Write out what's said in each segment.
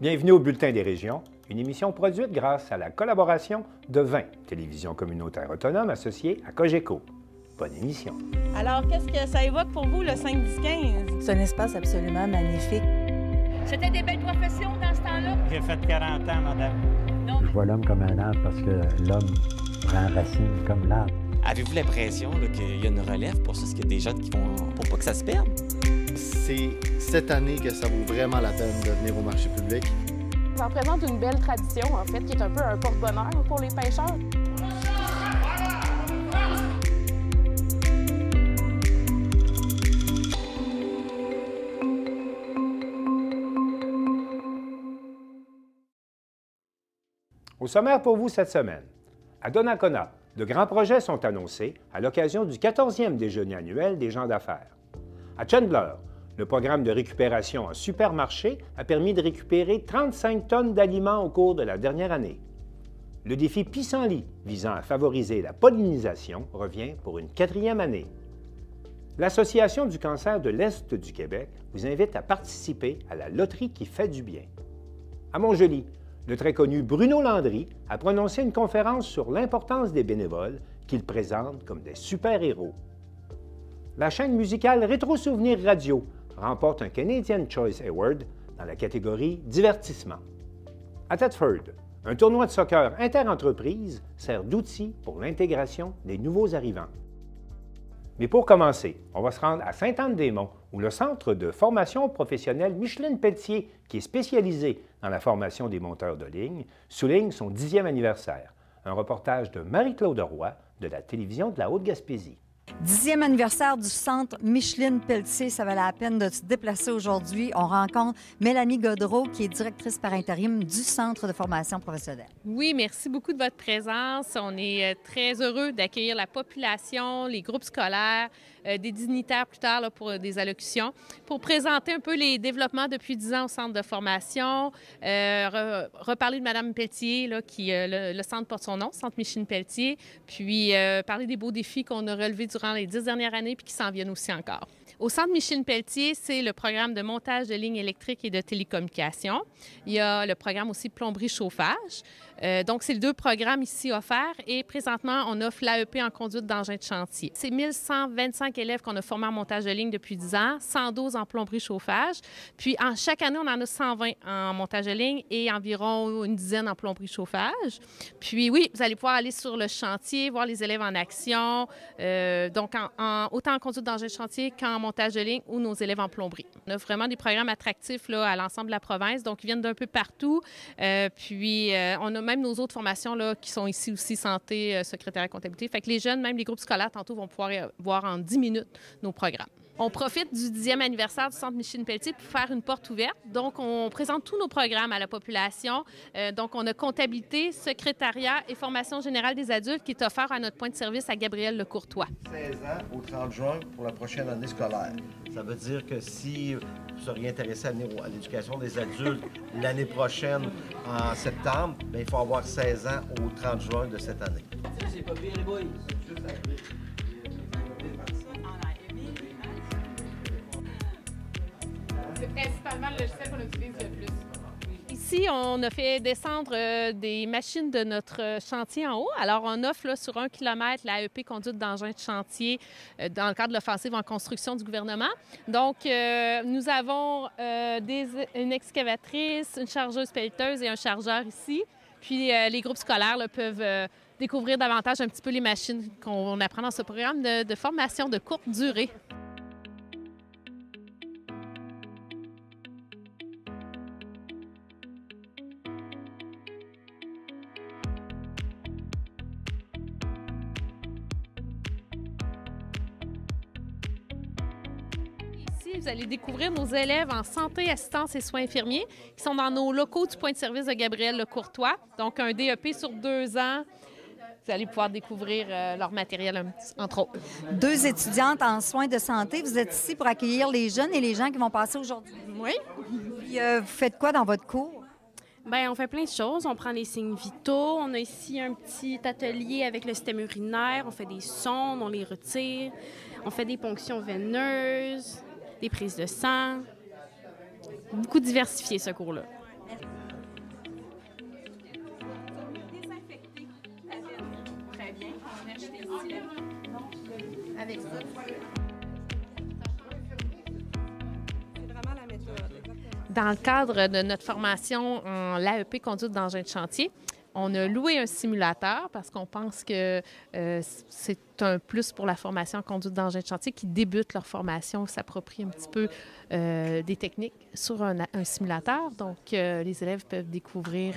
Bienvenue au Bulletin des régions, une émission produite grâce à la collaboration de 20 télévisions communautaires autonomes associées à Cogeco. Bonne émission. Alors, qu'est-ce que ça évoque pour vous, le 5-10-15? C'est un espace absolument magnifique. C'était des belles professions dans ce temps-là? J'ai fait 40 ans, madame. Non, mais... Je vois l'homme comme un arbre parce que l'homme prend racine comme l'arbre. Avez-vous l'impression qu'il y a une relève pour ça? Est-ce qu'il y a des jeunes qui vont pour pas que ça se perde? C'est cette année que ça vaut vraiment la peine de venir au marché public. Ça représente une belle tradition, en fait, qui est un peu un porte-bonheur pour les pêcheurs. Au sommaire pour vous cette semaine, à Donnacona, de grands projets sont annoncés à l'occasion du 14e déjeuner annuel des gens d'affaires. À Chandler, le programme de récupération en supermarché a permis de récupérer 35 tonnes d'aliments au cours de la dernière année. Le défi Pissenlit, visant à favoriser la pollinisation, revient pour une 4e année. L'Association du cancer de l'Est du Québec vous invite à participer à la loterie qui fait du bien. À Montjoly, le très connu Bruno Landry a prononcé une conférence sur l'importance des bénévoles qu'il présente comme des super-héros. La chaîne musicale Rétro Souvenirs Radio remporte un Canadian Choice Award dans la catégorie Divertissement. À Thetford, un tournoi de soccer inter-entreprise sert d'outil pour l'intégration des nouveaux arrivants. Mais pour commencer, on va se rendre à Sainte-Anne-des-Monts, où le Centre de formation professionnelle Micheline Pelletier, qui est spécialisé dans la formation des monteurs de ligne, souligne son 10e anniversaire. Un reportage de Marie-Claude Roy de la télévision de la Haute-Gaspésie. 10e anniversaire du centre Micheline Pelletier, ça valait la peine de se déplacer aujourd'hui. On rencontre Mélanie Godreau, qui est directrice par intérim du centre de formation professionnelle. Oui, merci beaucoup de votre présence. On est très heureux d'accueillir la population, les groupes scolaires, des dignitaires plus tard là, pour des allocutions, pour présenter un peu les développements depuis 10 ans au centre de formation, reparler de Mme Pelletier, là, qui le centre porte son nom, Centre Micheline Pelletier, puis parler des beaux défis qu'on a relevés durant les 10 dernières années puis qui s'en viennent aussi encore. Au Centre Micheline Pelletier, c'est le programme de montage de lignes électriques et de télécommunications. Il y a le programme aussi plomberie-chauffage. Donc, c'est les deux programmes ici offerts et présentement, on offre l'AEP en conduite d'engins de chantier. C'est 1125 élèves qu'on a formés en montage de ligne depuis 10 ans, 112 en plomberie-chauffage. Puis, chaque année, on en a 120 en montage de ligne et environ une dizaine en plomberie-chauffage. Puis, oui, vous allez pouvoir aller sur le chantier, voir les élèves en action, donc autant en conduite d'engins de chantier qu'en montage de ligne ou nos élèves en plomberie. On a vraiment des programmes attractifs là, à l'ensemble de la province, donc ils viennent d'un peu partout. Puis, on a même nos autres formations là, qui sont ici aussi, santé, secrétariat, comptabilité. Fait que les jeunes, même les groupes scolaires, tantôt, vont pouvoir voir en 10 minutes nos programmes. On profite du 10e anniversaire du Centre Micheline Pelletier pour faire une porte ouverte. Donc, on présente tous nos programmes à la population. Donc, on a comptabilité, secrétariat et formation générale des adultes qui est offert à notre point de service à Gabriel Lecourtois. 16 ans au 30 juin pour la prochaine année scolaire. Ça veut dire que si vous seriez intéressé à venir à l'éducation des adultes l'année prochaine, en septembre, bien, il faut avoir 16 ans au 30 juin de cette année. C'est pas pire, les boys. C'est principalement le logiciel qu'on utilise le plus. Ici, on a fait descendre des machines de notre chantier en haut. Alors, on offre là, sur 1 km l'AEP conduite d'engins de chantier dans le cadre de l'offensive en construction du gouvernement. Donc, nous avons une excavatrice, une chargeuse pelleteuse et un chargeur ici. Puis, les groupes scolaires là, peuvent découvrir davantage un petit peu les machines qu'on apprend dans ce programme de formation de courte durée. Vous allez découvrir nos élèves en santé, assistance et soins infirmiers qui sont dans nos locaux du point de service de Gabriel Lecourtois. Donc, un DEP sur 2 ans. Vous allez pouvoir découvrir leur matériel, entre autres. 2 étudiantes en soins de santé. Vous êtes ici pour accueillir les jeunes et les gens qui vont passer aujourd'hui. Oui. Puis, vous faites quoi dans votre cours? Bien, on fait plein de choses. On prend les signes vitaux. On a ici un petit atelier avec le système urinaire. On fait des sondes, on les retire. On fait des ponctions veineuses, des prises de sang. Beaucoup diversifié, ce cours-là. avec ça. C'est vraiment la méthode, exactement. Dans le cadre de notre formation en l'AEP conduite d'engin de chantier, on a loué un simulateur parce qu'on pense que c'est un plus pour la formation en conduite d'engin de chantier qui débute leur formation, s'approprient un petit peu des techniques sur un simulateur. Donc, les élèves peuvent découvrir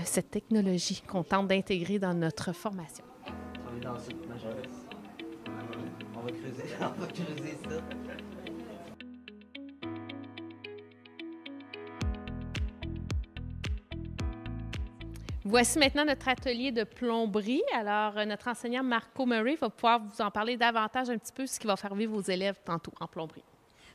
cette technologie qu'on tente d'intégrer dans notre formation. On est dans cette majorité. On va creuser ça. Voici maintenant notre atelier de plomberie. Alors, notre enseignant Marco Murray va pouvoir vous en parler davantage un petit peu, ce qui va faire vivre vos élèves tantôt en plomberie.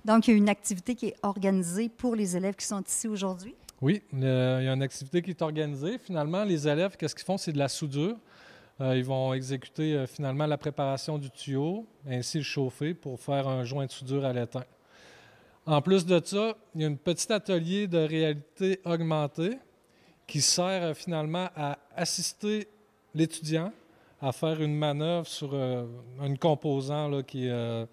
Donc, il y a une activité qui est organisée pour les élèves qui sont ici aujourd'hui? Oui, il y a une activité qui est organisée. Finalement, les élèves, qu'est-ce qu'ils font? C'est de la soudure. Ils vont exécuter finalement la préparation du tuyau, ainsi le chauffer pour faire un joint de soudure à l'étain. En plus de ça, il y a un petit atelier de réalité augmentée qui sert finalement à assister l'étudiant à faire une manœuvre sur un composant là, qui est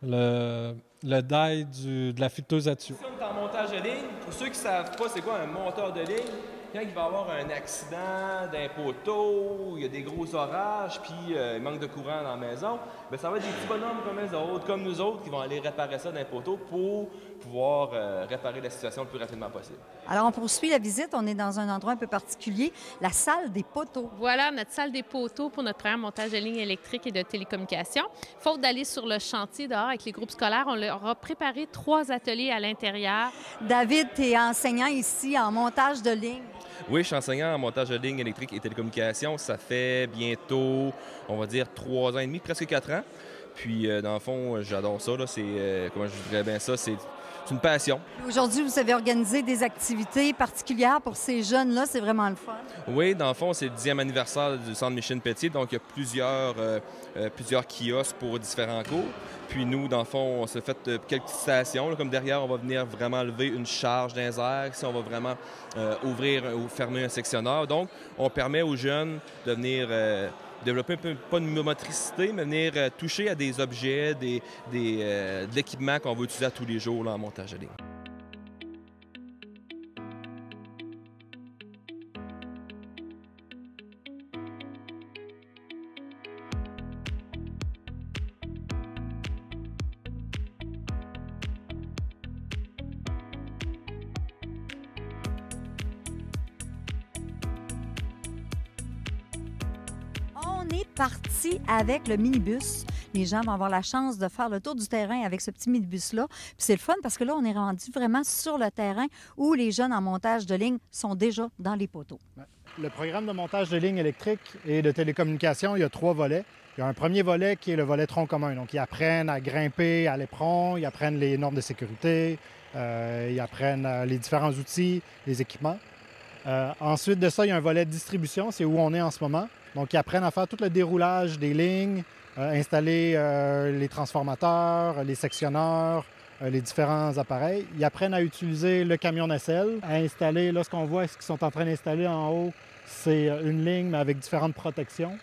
le die de la filtreuse à tuyaux. Ici, on est en montage de ligne. Pour ceux qui ne savent pas c'est quoi un monteur de ligne, quand il va y avoir un accident d'un poteau, il y a des gros orages, puis il manque de courant dans la maison, bien, ça va être des petits bonhommes comme nous autres, qui vont aller réparer ça d'un poteau pour pouvoir réparer la situation le plus rapidement possible. Alors, on poursuit la visite. On est dans un endroit un peu particulier, la salle des poteaux. Voilà notre salle des poteaux pour notre première montage de lignes électriques et de télécommunications. Faute d'aller sur le chantier dehors avec les groupes scolaires, on leur a préparé 3 ateliers à l'intérieur. David, tu es enseignant ici en montage de lignes. Oui, je suis enseignant en montage de lignes électriques et télécommunications. Ça fait bientôt, on va dire, 3 ans et demi, presque 4 ans. Puis, dans le fond, j'adore ça. C'est, comment je dirais bien ça, c'est une passion. Aujourd'hui, vous avez organisé des activités particulières pour ces jeunes-là. C'est vraiment le fun. Oui, dans le fond, c'est le 10e anniversaire du centre Micheline Pelletier. Donc, il y a plusieurs kiosques pour différents cours. Puis nous, dans le fond, on s'est fait quelques stations. Là, comme derrière, on va venir vraiment lever une charge dans les airs. Ici, on va vraiment ouvrir ou fermer un sectionneur. Donc, on permet aux jeunes de venir développer un peu, pas de motricité, mais venir toucher à des objets, de l'équipement qu'on va utiliser à tous les jours là, en montage de ligne. On est parti avec le minibus. Les gens vont avoir la chance de faire le tour du terrain avec ce petit minibus-là. Puis c'est le fun parce que là, on est rendu vraiment sur le terrain où les jeunes en montage de ligne sont déjà dans les poteaux. Le programme de montage de lignes électriques et de télécommunications, il y a 3 volets. Il y a un premier volet qui est le volet tronc commun. Donc, ils apprennent à grimper à l'éperon, ils apprennent les normes de sécurité, ils apprennent les différents outils, les équipements. Ensuite de ça, il y a un volet de distribution, c'est où on est en ce moment. Donc, ils apprennent à faire tout le déroulage des lignes, installer les transformateurs, les sectionneurs, les différents appareils. Ils apprennent à utiliser le camion nacelle, à installer, là, ce qu'on voit, ce qu'ils sont en train d'installer en haut, c'est une ligne, mais avec différentes protections.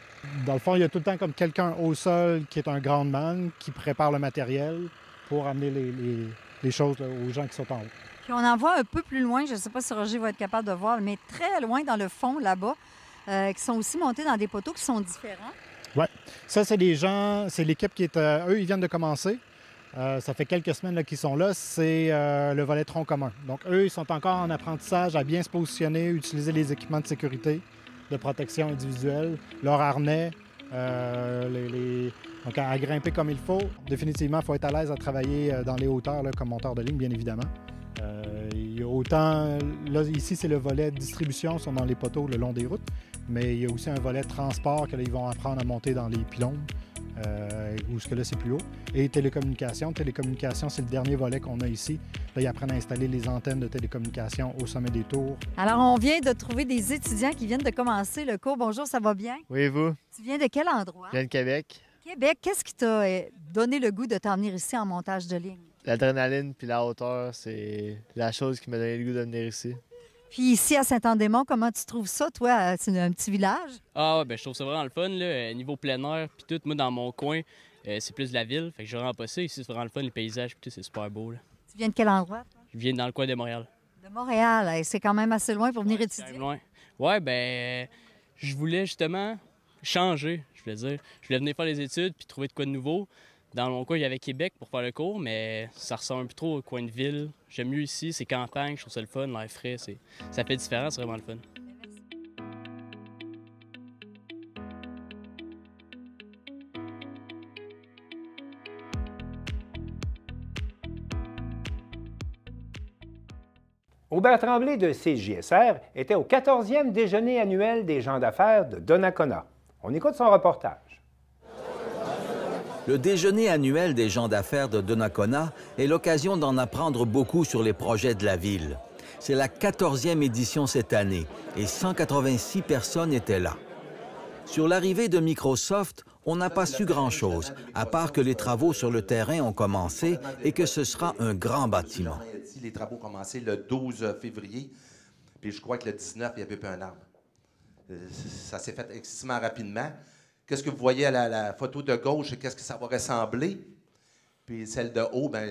Dans le fond, il y a tout le temps comme quelqu'un au sol qui est un groundman, qui prépare le matériel pour amener les choses là, aux gens qui sont en haut. Puis on en voit un peu plus loin, je ne sais pas si Roger va être capable de voir, mais très loin dans le fond, là-bas, qui sont aussi montés dans des poteaux qui sont différents. Oui. Ça, c'est des gens, c'est l'équipe qui est... eux, ils viennent de commencer. Ça fait quelques semaines là, qu'ils sont là. C'est le volet tronc commun. Donc, eux, ils sont encore en apprentissage à bien se positionner, utiliser les équipements de sécurité, de protection individuelle, leur harnais, donc à grimper comme il faut. Définitivement, il faut être à l'aise à travailler dans les hauteurs là, comme monteur de ligne, bien évidemment. Il y a autant... Là, ici, c'est le volet distribution, ils sont dans les poteaux le long des routes, mais il y a aussi un volet transport que là, ils vont apprendre à monter dans les pylônes, où ce que là, c'est plus haut. Et télécommunication. Télécommunication, c'est le dernier volet qu'on a ici. Là, ils apprennent à installer les antennes de télécommunication au sommet des tours. Alors, on vient de trouver des étudiants qui viennent de commencer le cours. Bonjour, ça va bien? Oui, et vous? Tu viens de quel endroit? Je viens de Québec. Québec, qu'est-ce qui t'a donné le goût de t'en venir ici en montage de ligne? L'adrénaline puis la hauteur, c'est la chose qui m'a donné le goût de venir ici. Puis ici, à Saint-Anne-des-Monts, comment tu trouves ça, toi? C'est un petit village? Ah, ben je trouve ça vraiment le fun, là. Niveau plein air, puis tout. Moi, dans mon coin, c'est plus de la ville. Fait que je vraiment pas ça. Ici, c'est vraiment le fun, les paysages, puis tout, c'est super beau, là. Tu viens de quel endroit, toi? Je viens dans le coin de Montréal. De Montréal. Hey, c'est quand même assez loin pour venir étudier. C'est quand même loin. Ouais, ben, je voulais justement changer, je voulais dire. Je voulais venir faire les études puis trouver de quoi de nouveau. Dans mon coin, il y avait Québec pour faire le cours, mais ça ressemble un peu trop au coin de ville. J'aime mieux ici, c'est campagne, je trouve ça le fun, l'air frais, ça fait différent, c'est vraiment le fun. Aubert Tremblay de CJSR était au 14e déjeuner annuel des gens d'affaires de Donnacona. On écoute son reportage. Le déjeuner annuel des gens d'affaires de Donnacona est l'occasion d'en apprendre beaucoup sur les projets de la ville. C'est la 14e édition cette année et 186 personnes étaient là. Sur l'arrivée de Microsoft, on n'a pas su grand-chose, à part que les travaux sur le terrain ont commencé et que ce sera un grand bâtiment. Les travaux ont commencé le 12 février, puis je crois que le 19, il n'y avait plus un arbre. Ça s'est fait excessivement rapidement. Qu'est-ce que vous voyez à la photo de gauche, qu'est-ce que ça va ressembler? Puis celle de haut, bien,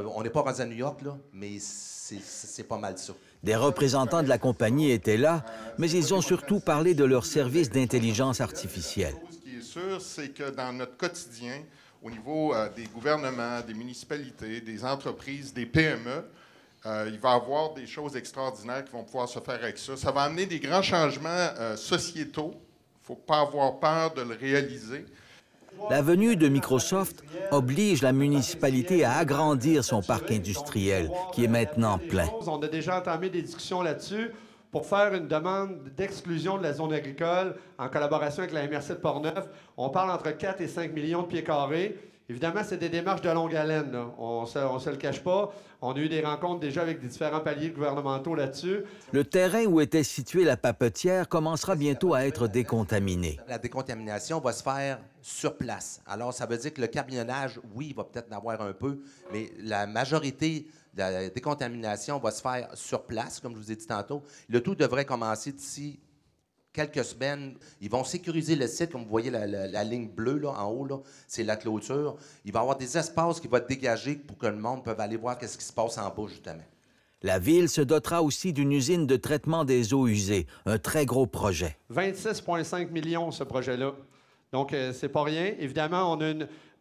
on n'est pas rendu à New York, là, mais c'est pas mal ça. Des représentants de la compagnie étaient là, mais ils ont surtout parlé de leur service d'intelligence artificielle. Ce qui est sûr, c'est que dans notre quotidien, au niveau des gouvernements, des municipalités, des entreprises, des PME, il va y avoir des choses extraordinaires qui vont pouvoir se faire avec ça. Ça va amener des grands changements sociétaux. Il ne faut pas avoir peur de le réaliser. La venue de Microsoft oblige la municipalité à agrandir son parc industriel, qui est maintenant plein. On a déjà entamé des discussions là-dessus pour faire une demande d'exclusion de la zone agricole en collaboration avec la MRC de Portneuf. On parle entre 4 et 5 millions de pieds carrés. Évidemment, c'est des démarches de longue haleine, là. On se le cache pas. On a eu des rencontres déjà avec des différents paliers gouvernementaux là-dessus. Le terrain où était située la papetière commencera bientôt à être décontaminé. La décontamination va se faire sur place. Alors, ça veut dire que le camionnage, oui, il va peut-être en avoir un peu, mais la majorité de la décontamination va se faire sur place, comme je vous ai dit tantôt. Le tout devrait commencer d'ici quelques semaines. Ils vont sécuriser le site, comme vous voyez la ligne bleue là, en haut, c'est la clôture. Il va y avoir des espaces qui vont être dégagés pour que le monde puisse aller voir ce qui se passe en bas, justement. La ville se dotera aussi d'une usine de traitement des eaux usées, un très gros projet. 26,5 millions, ce projet-là. Donc, c'est pas rien. Évidemment, on a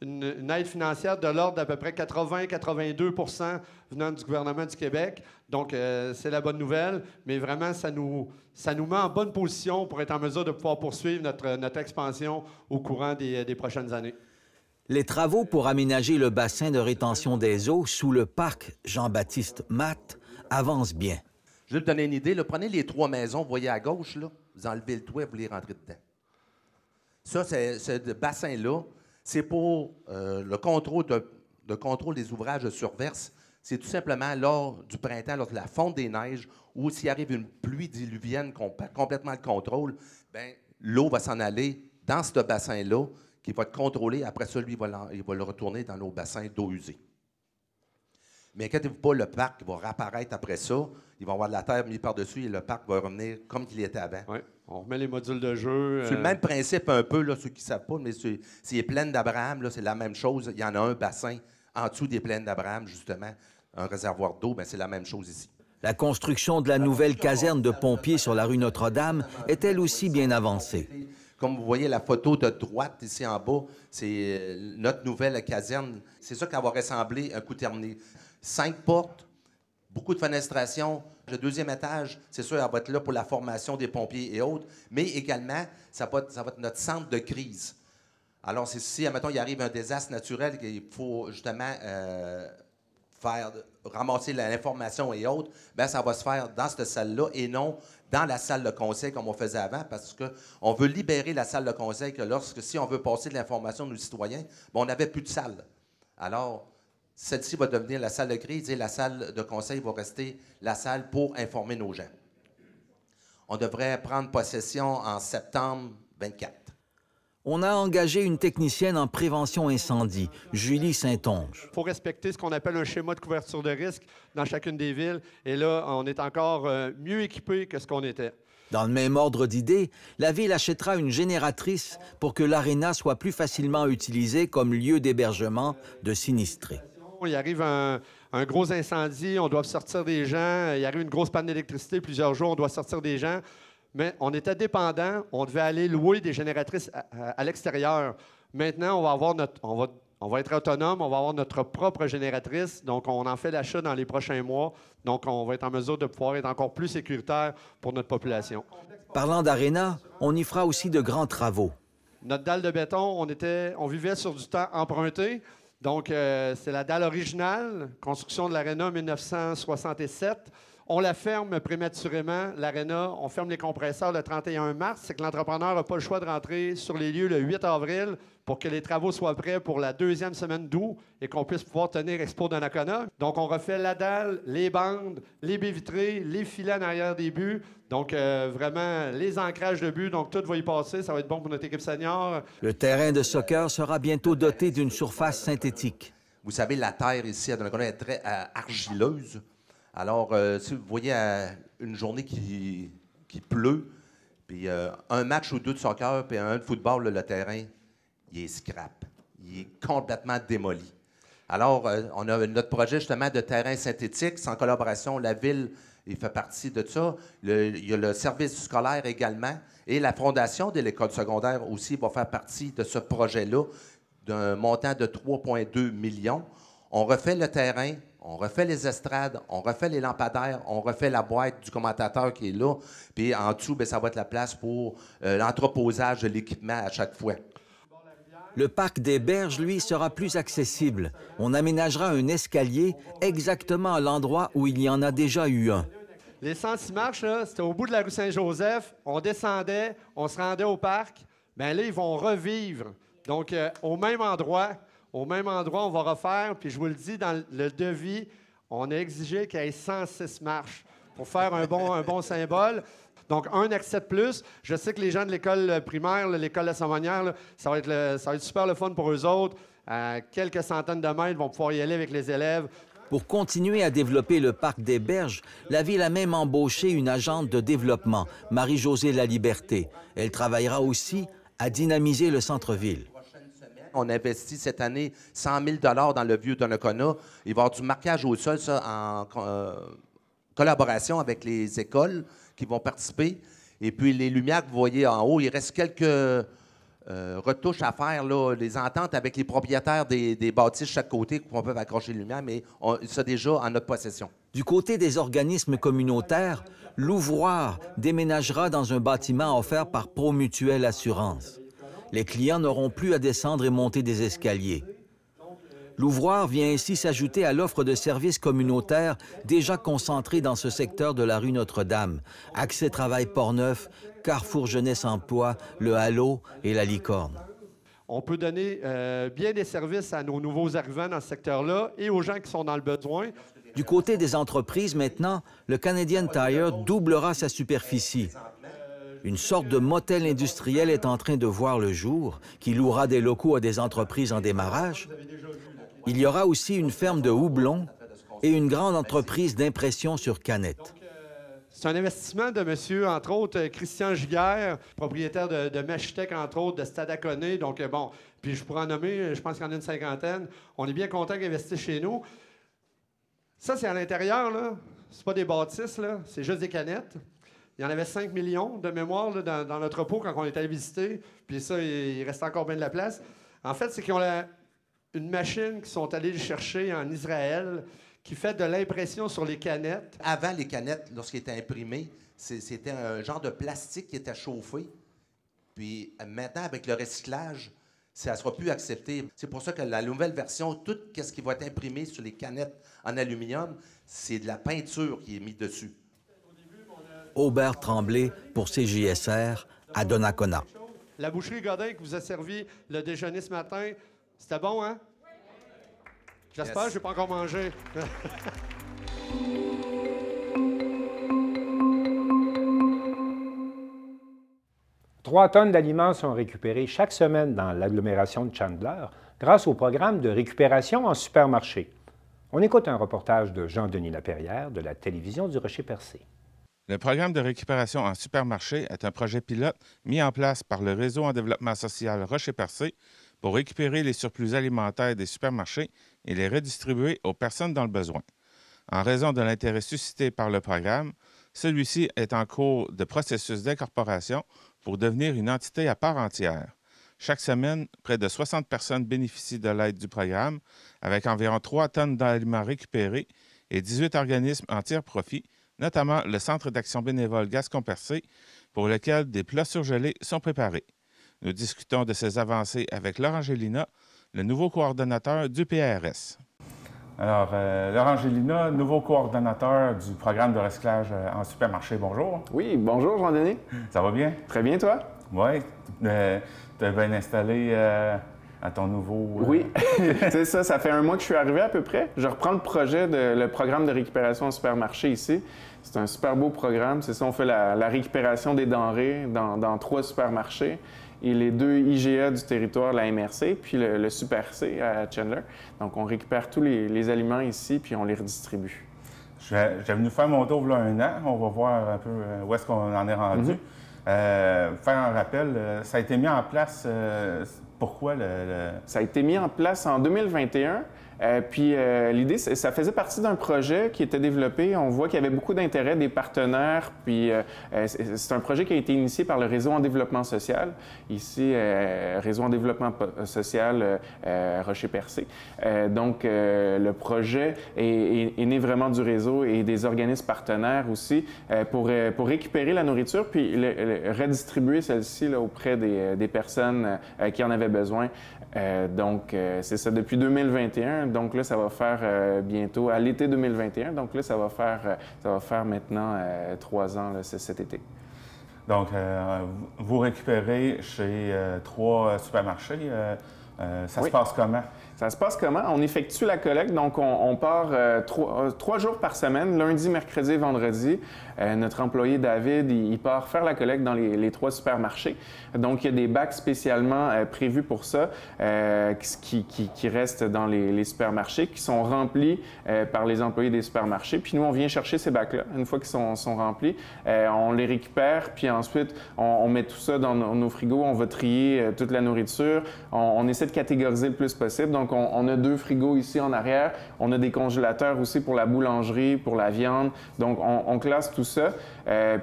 une aide financière de l'ordre d'à peu près 80-82 % venant du gouvernement du Québec. Donc, c'est la bonne nouvelle. Mais vraiment, ça nous met en bonne position pour être en mesure de pouvoir poursuivre notre expansion au courant des prochaines années. Les travaux pour aménager le bassin de rétention des eaux sous le parc Jean-Baptiste Matte avancent bien. Je vais vous donner une idée. Là, prenez les 3 maisons, vous voyez à gauche, là, vous enlevez le toit et vous les rentrez dedans. Ça, ce bassin-là, c'est pour le contrôle des ouvrages de surverse. C'est tout simplement lors du printemps, lors de la fonte des neiges, ou s'il arrive une pluie diluvienne qu'on perd complètement le contrôle, bien, l'eau va s'en aller dans ce bassin-là, qui va être contrôlé. Après ça, lui, il va le retourner dans nos bassins d'eau usée. Mais inquiétez-vous pas, le parc va réapparaître après ça. Il va y avoir de la terre mise par-dessus et le parc va revenir comme il était avant. Oui, on remet les modules de jeu. C'est le même principe un peu, là, ceux qui ne savent pas, mais c'est les plaines d'Abraham, là, c'est la même chose. Il y en a un bassin en dessous des plaines d'Abraham, justement, un réservoir d'eau, bien, c'est la même chose ici. La construction de la nouvelle caserne de pompiers sur la rue Notre-Dame est elle aussi bien avancée. Comme vous voyez la photo de droite ici en bas, c'est notre nouvelle caserne. C'est ça qui va ressembler un coup terminé. 5 portes, beaucoup de fenestration. Le 2e étage, c'est sûr, elle va être là pour la formation des pompiers et autres, mais également, ça va être notre centre de crise. Alors, si, admettons, il arrive un désastre naturel, il faut justement ramasser l'information et autres, bien, ça va se faire dans cette salle-là et non dans la salle de conseil comme on faisait avant, parce qu'on veut libérer la salle de conseil que si on veut passer de l'information aux citoyens, bien, on n'avait plus de salle. Alors, celle-ci va devenir la salle de crise et la salle de conseil va rester la salle pour informer nos gens. On devrait prendre possession en septembre 24. On a engagé une technicienne en prévention incendie, Julie Saint-Onge. Il faut respecter ce qu'on appelle un schéma de couverture de risque dans chacune des villes. Et là, on est encore mieux équipé que ce qu'on était. Dans le même ordre d'idées, la Ville achètera une génératrice pour que l'aréna soit plus facilement utilisée comme lieu d'hébergement de sinistrés. Il arrive un gros incendie, on doit sortir des gens. Il arrive une grosse panne d'électricité, plusieurs jours, on doit sortir des gens. Mais on était dépendant, on devait aller louer des génératrices à l'extérieur. Maintenant, on va être autonome, on va avoir notre propre génératrice. Donc, on en fait l'achat dans les prochains mois. Donc, on va être en mesure de pouvoir être encore plus sécuritaire pour notre population. Parlant d'aréna, on y fera aussi de grands travaux. Notre dalle de béton, on vivait sur du temps emprunté. Donc, c'est la dalle originale, construction de l'aréna 1967. On la ferme prématurément, l'aréna. On ferme les compresseurs le 31 mars. C'est que l'entrepreneur n'a pas le choix de rentrer sur les lieux le 8 avril pour que les travaux soient prêts pour la deuxième semaine d'août et qu'on puisse pouvoir tenir Expo Donnacona. Donc, on refait la dalle, les bandes, les baies vitrées, les filets en arrière des buts. Donc, vraiment, les ancrages de buts. Donc, tout va y passer. Ça va être bon pour notre équipe senior. Le terrain de soccer sera bientôt doté d'une surface synthétique. Vous savez, la terre ici à Donnacona est très argileuse. Alors, si vous voyez une journée qui pleut, puis un match ou deux de soccer, puis un de football, le terrain, il est scrap. Il est complètement démoli. Alors, on a notre projet justement de terrain synthétique. C'est en collaboration, la Ville, il fait partie de ça. Il y a le service scolaire également. Et la fondation de l'école secondaire aussi va faire partie de ce projet-là, d'un montant de 3,2 millions. On refait le terrain. On refait les estrades, on refait les lampadaires, on refait la boîte du commentateur qui est là. Puis en dessous, bien, ça va être la place pour l'entreposage de l'équipement à chaque fois. Le parc des Berges, lui, sera plus accessible. On aménagera un escalier exactement à l'endroit où il y en a déjà eu un. Les 106 marches, c'était au bout de la rue Saint-Joseph. On descendait, on se rendait au parc. Bien là, ils vont revivre. Donc, au même endroit, on va refaire. Puis je vous le dis, dans le devis, on a exigé qu'il y ait 106 marches pour faire un bon symbole. Donc, un accès de plus. Je sais que les gens de l'école primaire, l'école La Savonnière, ça va être super le fun pour eux autres. À quelques centaines de mètres, ils vont pouvoir y aller avec les élèves. Pour continuer à développer le parc des Berges, la Ville a même embauché une agente de développement, Marie-Josée Laliberté. Elle travaillera aussi à dynamiser le centre-ville. On investit cette année 100 000 $ dans le vieux Donnacona. Il va y avoir du marquage au sol, ça, en collaboration avec les écoles qui vont participer. Et puis, les lumières que vous voyez en haut, il reste quelques retouches à faire, là, les ententes avec les propriétaires des bâtisses de chaque côté qu'on peut accrocher les lumières, mais c'est déjà en notre possession. Du côté des organismes communautaires, l'ouvroir déménagera dans un bâtiment offert par Promutuelle Assurance. Les clients n'auront plus à descendre et monter des escaliers. L'ouvroir vient ainsi s'ajouter à l'offre de services communautaires déjà concentrés dans ce secteur de la rue Notre-Dame. Accès Travail Portneuf, Carrefour Jeunesse Emploi, le Halo et la Licorne. On peut donner bien des services à nos nouveaux arrivants dans ce secteur-là et aux gens qui sont dans le besoin. Du côté des entreprises, maintenant, le Canadian Tire doublera sa superficie. Une sorte de motel industriel est en train de voir le jour, qui louera des locaux à des entreprises en démarrage. Il y aura aussi une ferme de houblon et une grande entreprise d'impression sur canette. C'est un investissement de monsieur, entre autres, Christian Giguère, propriétaire de Meshitech, entre autres, de Stadaconé. Donc, bon, puis je pourrais en nommer, je pense qu'il y en a une cinquantaine. On est bien content d'investir chez nous. Ça, c'est à l'intérieur, là. C'est pas des bâtisses, là. C'est juste des canettes. Il y en avait 5 millions de mémoire là, dans notre pot quand on est allé visiter. Puis ça, il reste encore bien de la place. En fait, c'est qu'ils ont une machine qu'ils sont allés chercher en Israël qui fait de l'impression sur les canettes. Avant, les canettes, lorsqu'ils étaient imprimés, c'était un genre de plastique qui était chauffé. Puis maintenant, avec le recyclage, ça ne sera plus accepté. C'est pour ça que la nouvelle version, tout ce qui va être imprimé sur les canettes en aluminium, c'est de la peinture qui est mise dessus. Aubert Tremblay pour CJSR à Donnacona. La boucherie Godin qui vous a servi le déjeuner ce matin, c'était bon, hein? J'espère, yes. Je n'ai pas encore mangé. 3 tonnes d'aliments sont récupérées chaque semaine dans l'agglomération de Chandler grâce au programme de récupération en supermarché. On écoute un reportage de Jean-Denis Laperrière de la télévision du Rocher-Percé. Le programme de récupération en supermarché est un projet pilote mis en place par le Réseau en développement social Rocher-Percé pour récupérer les surplus alimentaires des supermarchés et les redistribuer aux personnes dans le besoin. En raison de l'intérêt suscité par le programme, celui-ci est en cours de processus d'incorporation pour devenir une entité à part entière. Chaque semaine, près de 60 personnes bénéficient de l'aide du programme, avec environ 3 tonnes d'aliments récupérés et 18 organismes en tirent profit, notamment le Centre d'action bénévole Gascon-Percé, pour lequel des plats surgelés sont préparés. Nous discutons de ces avancées avec Laurent Gélina, le nouveau coordonnateur du PRS. Alors, Laurent Gélina, nouveau coordonnateur du programme de recyclage en supermarché. Bonjour. Oui, bonjour Jean-Denis. Ça va bien? Très bien, toi? Oui. Tu es bien installé à ton nouveau... Oui, c'est ça. Ça fait 1 mois que je suis arrivé à peu près. Je reprends le projet, le programme de récupération en supermarché ici. C'est un super beau programme. C'est ça, on fait la récupération des denrées dans 3 supermarchés et les 2 IGA du territoire de la MRC, puis le Super C à Chandler. Donc, on récupère tous les aliments ici, puis on les redistribue. J'ai venu faire mon tour il y a 1 an. On va voir un peu où est-ce qu'on en est rendu. Faire un rappel, ça a été mis en place, pourquoi Ça a été mis en place en 2021. Puis l'idée, ça faisait partie d'un projet qui était développé. On voit qu'il y avait beaucoup d'intérêt des partenaires. Puis c'est un projet qui a été initié par le Réseau en développement social, ici, Réseau en développement social Rocher-Percé. Donc, le projet est né vraiment du réseau et des organismes partenaires aussi pour récupérer la nourriture puis redistribuer celle-ci auprès des personnes qui en avaient besoin. Donc, c'est ça depuis 2021. Donc là, ça va faire bientôt, à l'été 2021. Donc là, ça va faire maintenant 3 ans là, cet été. Donc, vous récupérez chez 3 supermarchés. Ça se passe comment? Ça se passe comment? On effectue la collecte, donc on part 3 jours par semaine, lundi, mercredi et vendredi. Notre employé David, il part faire la collecte dans les 3 supermarchés. Donc, il y a des bacs spécialement prévus pour ça qui restent dans les supermarchés, qui sont remplis par les employés des supermarchés. Puis nous, on vient chercher ces bacs-là. Une fois qu'ils sont remplis, on les récupère, puis ensuite, on met tout ça dans nos frigos. On va trier toute la nourriture. On essaie de catégoriser le plus possible. Donc, on a 2 frigos ici en arrière. On a des congélateurs aussi pour la boulangerie, pour la viande. Donc, on classe tout ça.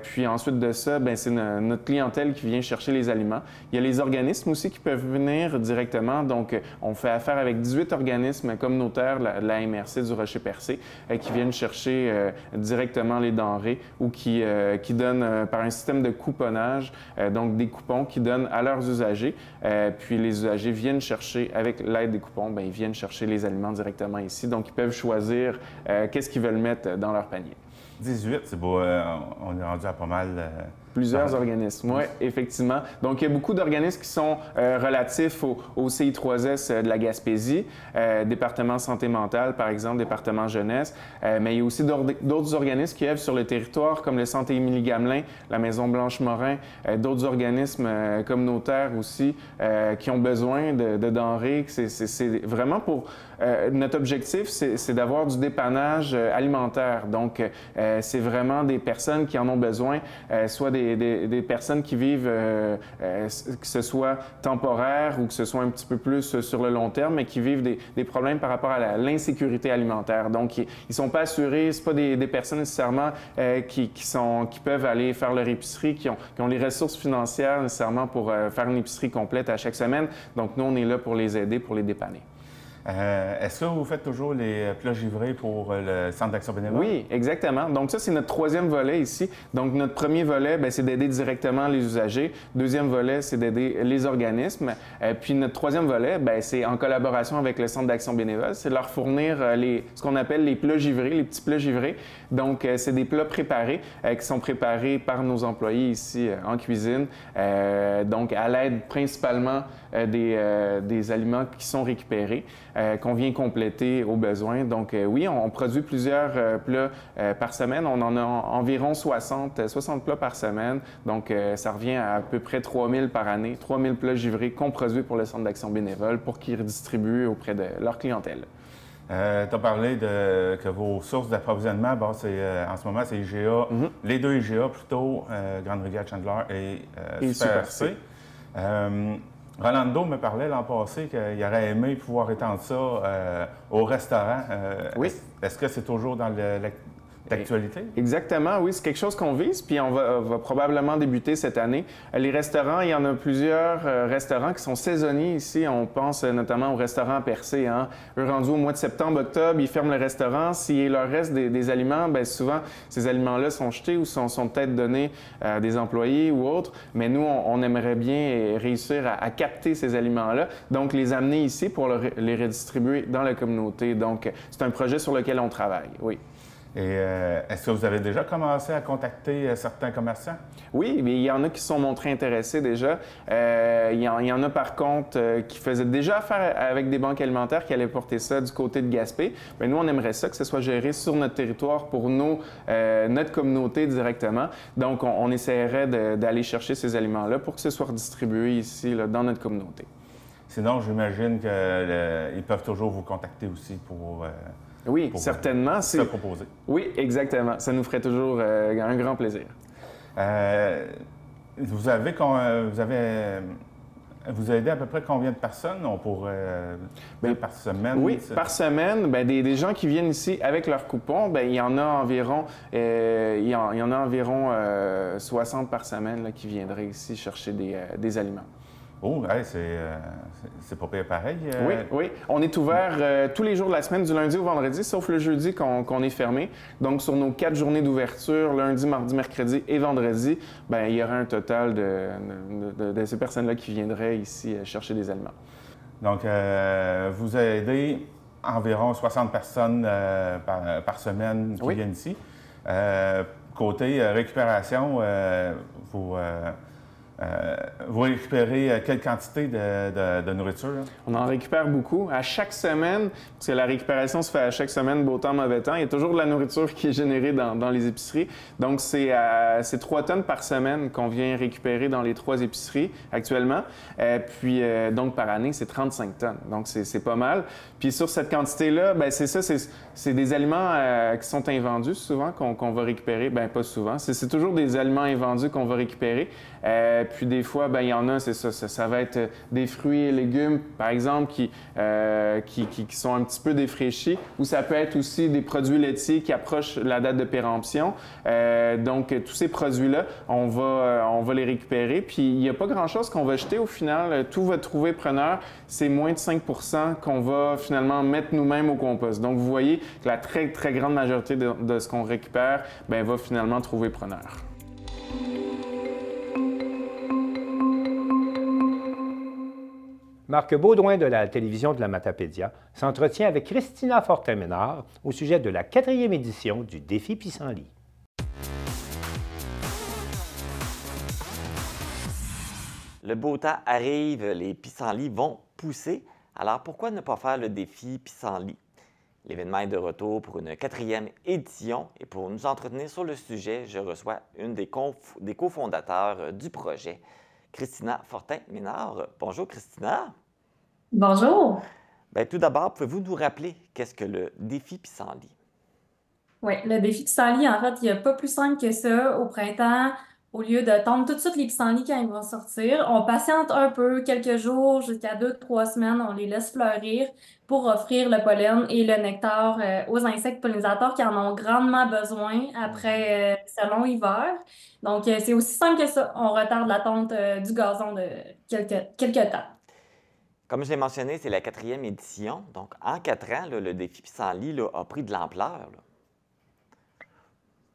Puis ensuite de ça, c'est notre clientèle qui vient chercher les aliments. Il y a les organismes aussi qui peuvent venir directement. Donc, on fait affaire avec 18 organismes communautaires de la MRC du Rocher-Percé qui viennent chercher directement les denrées ou qui donnent par un système de couponnage, donc des coupons qui donnent à leurs usagers. Puis les usagers viennent chercher, avec l'aide des coupons, ils viennent chercher les aliments directement ici. Donc, ils peuvent choisir qu'est-ce qu'ils veulent mettre dans leur panier. 18, c'est beau. On est rendu à pas mal... Plusieurs organismes, oui, effectivement. Donc, il y a beaucoup d'organismes qui sont relatifs au CI3S de la Gaspésie, département santé mentale, par exemple, département jeunesse. Mais il y a aussi d'autres organismes qui œuvrent sur le territoire, comme le Centre Émilie-Gamelin, la Maison Blanche-Morin, d'autres organismes communautaires aussi qui ont besoin de denrées. C'est vraiment pour... notre objectif, c'est d'avoir du dépannage alimentaire. Donc, c'est vraiment des personnes qui en ont besoin, soit des personnes qui vivent, que ce soit temporaire ou que ce soit un petit peu plus sur le long terme, mais qui vivent des problèmes par rapport à l'insécurité alimentaire. Donc, ils ne sont pas assurés, ce pas des personnes nécessairement qui peuvent aller faire leur épicerie, qui ont les ressources financières nécessairement pour faire une épicerie complète à chaque semaine. Donc, nous, on est là pour les aider, pour les dépanner. Est-ce que vous faites toujours les plats givrés pour le Centre d'action bénévole? Oui, exactement. Donc ça, c'est notre 3e volet ici. Donc notre premier volet, c'est d'aider directement les usagers. 2e volet, c'est d'aider les organismes. Puis notre 3e volet, c'est en collaboration avec le Centre d'action bénévole, c'est de leur fournir ce qu'on appelle les plats givrés, les petits plats givrés. Donc c'est des plats préparés qui sont préparés par nos employés ici en cuisine. Donc à l'aide principalement des aliments qui sont récupérés. qu'on vient compléter aux besoins. Donc oui, on produit plusieurs plats par semaine. On en a environ 60 plats par semaine. Donc ça revient à peu près 3000 par année, 3000 plats givrés qu'on produit pour le Centre d'action bénévole pour qu'ils redistribuent auprès de leur clientèle. Tu as parlé que vos sources d'approvisionnement, en ce moment, c'est IGA, les deux IGA plutôt, Grande Rivière Chandler et Super C. Rolando me parlait l'an passé qu'il aurait aimé pouvoir étendre ça au restaurant. Oui. Est-ce que c'est toujours dans d'actualité? Exactement, oui, c'est quelque chose qu'on vise, puis on va probablement débuter cette année. Les restaurants, il y en a plusieurs restaurants qui sont saisonniers ici. On pense notamment au restaurant Percé. Hein. Eux, rendus au mois de septembre, octobre, ils ferment le restaurant. S'il leur reste des aliments, bien souvent, ces aliments-là sont jetés ou sont peut-être donnés à des employés ou autres. Mais nous, on aimerait bien réussir à capter ces aliments-là, donc les amener ici pour les redistribuer dans la communauté. Donc, c'est un projet sur lequel on travaille, oui. Et est-ce que vous avez déjà commencé à contacter certains commerçants? Oui, mais il y en a qui se sont montrés intéressés déjà. Il y en a par contre qui faisaient déjà affaire avec des banques alimentaires qui allaient porter ça du côté de Gaspé. Bien, nous, on aimerait ça, que ce soit géré sur notre territoire pour notre communauté directement. Donc, on essaierait d'aller chercher ces aliments-là pour que ce soit redistribué ici, là, dans notre communauté. Sinon, j'imagine qu'ils peuvent toujours vous contacter aussi pour... Oui, certainement. Se proposer. Oui, exactement. Ça nous ferait toujours un grand plaisir. Vous avez aidé à peu près combien de personnes par semaine? Oui, par semaine, bien, des gens qui viennent ici avec leur coupon, bien, il y en a environ, 60 par semaine là, qui viendraient ici chercher des aliments. Oh, hey, c'est pas pire pareil. Oui, oui. On est ouvert tous les jours de la semaine, du lundi au vendredi, sauf le jeudi qu'on est fermé. Donc, sur nos 4 journées d'ouverture, lundi, mardi, mercredi et vendredi, bien, il y aura un total de ces personnes-là qui viendraient ici chercher des aliments. Donc, vous aidez environ 60 personnes par semaine qui viennent ici. Côté récupération, vous récupérez quelle quantité de nourriture? Là? On en récupère beaucoup. À chaque semaine, parce que la récupération se fait à chaque semaine, beau temps, mauvais temps, il y a toujours de la nourriture qui est générée dans les épiceries. Donc, c'est 3 tonnes par semaine qu'on vient récupérer dans les 3 épiceries actuellement. Puis, donc, par année, c'est 35 tonnes. Donc, c'est pas mal. Puis, sur cette quantité-là, bien, c'est ça, c'est des aliments qui sont invendus souvent qu'on va récupérer. Bien, pas souvent. C'est toujours des aliments invendus qu'on va récupérer. Puis des fois, ben, il y en a, c'est ça, ça va être des fruits et légumes, par exemple, qui sont un petit peu défraîchis, ou ça peut être aussi des produits laitiers qui approchent la date de péremption. Donc, tous ces produits-là, on va les récupérer. Puis, il n'y a pas grand-chose qu'on va jeter au final. Tout va trouver preneur. C'est moins de 5 % qu'on va finalement mettre nous-mêmes au compost. Donc, vous voyez que la très, très grande majorité de ce qu'on récupère, ben, va finalement trouver preneur. Marc Baudouin de la télévision de la Matapédia s'entretient avec Christina Fortin-Ménard au sujet de la 4e édition du Défi Pissenlit. Le beau temps arrive, les pissenlits vont pousser. Alors pourquoi ne pas faire le défi Pissenlit? L'événement est de retour pour une 4e édition et pour nous entretenir sur le sujet, je reçois une des cofondateurs du projet, Christina Fortin-Ménard. Bonjour Christina. Bonjour. Bien, tout d'abord, pouvez-vous nous rappeler qu'est-ce que le défi Pissenlit? Oui, le défi Pissenlit, en fait, il n'y a pas plus simple que ça. Au printemps, au lieu de tondre tout de suite les pissenlits quand ils vont sortir, on patiente un peu, quelques jours, jusqu'à 2-3 semaines, on les laisse fleurir pour offrir le pollen et le nectar aux insectes pollinisateurs qui en ont grandement besoin après ce long hiver. Donc, c'est aussi simple que ça. On retarde la tonte du gazon de quelques temps. Comme je l'ai mentionné, c'est la 4e édition. Donc, en 4 ans, là, le défi Pissenlit a pris de l'ampleur.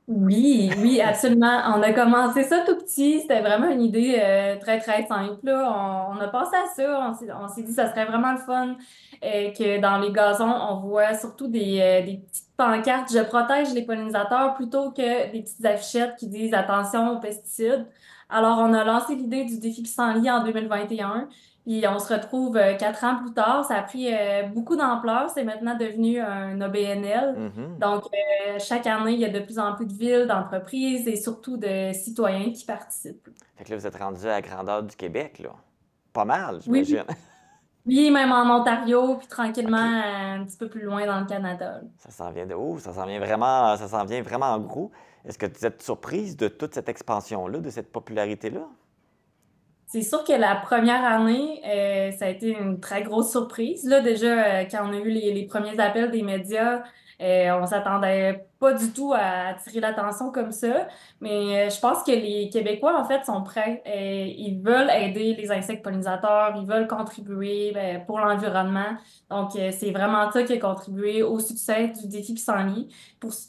Oui, absolument. On a commencé ça tout petit. C'était vraiment une idée très, très simple, là. On a pensé à ça. On s'est dit que ça serait vraiment le fun que dans les gazons, on voit surtout des petites pancartes « Je protège les pollinisateurs » plutôt que des petites affichettes qui disent « Attention aux pesticides ». Alors, on a lancé l'idée du défi Pissenlit en 2021. Puis on se retrouve 4 ans plus tard. Ça a pris beaucoup d'ampleur. C'est maintenant devenu un OBNL. Donc, chaque année, il y a de plus en plus de villes, d'entreprises et surtout de citoyens qui participent. Fait que là, vous êtes rendu à la grandeur du Québec, là. Pas mal, Oui, j'imagine. oui, même en Ontario, puis tranquillement un petit peu plus loin dans le Canada. Ça s'en vient de où? Ça s'en vient vraiment gros. Est-ce que vous êtes surprise de toute cette expansion-là, de cette popularité-là? C'est sûr que la première année, ça a été une très grosse surprise. Là, déjà, quand on a eu les premiers appels des médias, on s'attendait pas du tout à attirer l'attention comme ça. Mais je pense que les Québécois, en fait, sont prêts. Ils veulent aider les insectes pollinisateurs, ils veulent contribuer pour l'environnement. Donc, c'est vraiment ça qui a contribué au succès du défi Pissenlit.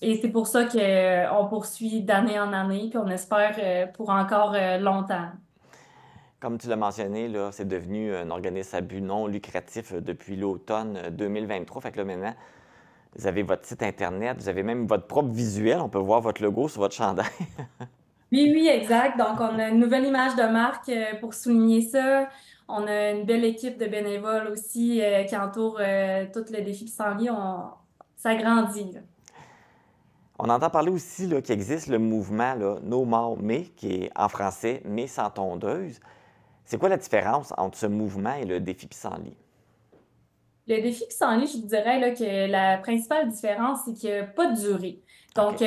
Et c'est pour ça qu'on poursuit d'année en année, puis on espère pour encore longtemps. Comme tu l'as mentionné, là, c'est devenu un organisme à but non lucratif depuis l'automne 2023. Fait que là, maintenant, vous avez votre site Internet, vous avez même votre propre visuel. On peut voir votre logo sur votre chandail. Oui, exact. Donc, on a une nouvelle image de marque pour souligner ça. On a une belle équipe de bénévoles aussi qui entoure tout le défi Pissenlit. Ça grandit, là. On entend parler aussi qu'il existe le mouvement là, No More May, qui est en français « Mais sans tondeuse ». C'est quoi la différence entre ce mouvement et le défi Pissenlit? Le défi Pissenlit, je vous dirais là, que la principale différence, c'est qu'il n'y a pas de durée. Donc,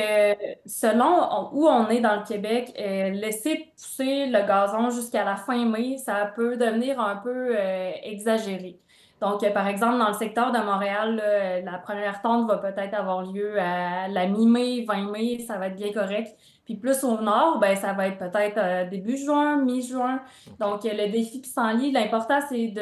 selon où on est dans le Québec, laisser pousser le gazon jusqu'à la fin mai, ça peut devenir un peu exagéré. Donc, par exemple, dans le secteur de Montréal, là, la première tonte va peut-être avoir lieu à la mi-mai, 20 mai, ça va être bien correct. Puis plus au nord, ben ça va être peut-être début juin, mi-juin. Donc, le défi Pissenlit, l'important, c'est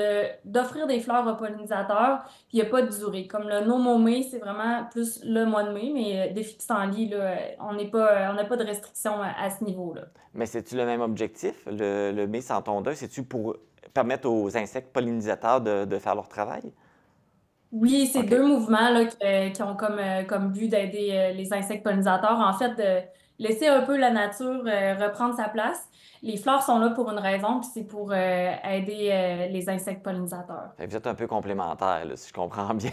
d'offrir des fleurs aux pollinisateurs, puis il n'y a pas de durée. Comme le No More May, c'est vraiment plus le mois de mai, mais défi Pissenlit, là, on n'a pas de restriction à ce niveau-là. Mais c'est-tu le même objectif, le mai sans tondeuse? C'est-tu pour permettre aux insectes pollinisateurs de faire leur travail? Oui, c'est deux mouvements là, qui ont comme but d'aider les insectes pollinisateurs. En fait, de laisser un peu la nature reprendre sa place. Les fleurs sont là pour une raison, puis c'est pour aider les insectes pollinisateurs. Vous êtes un peu complémentaires, là, si je comprends bien.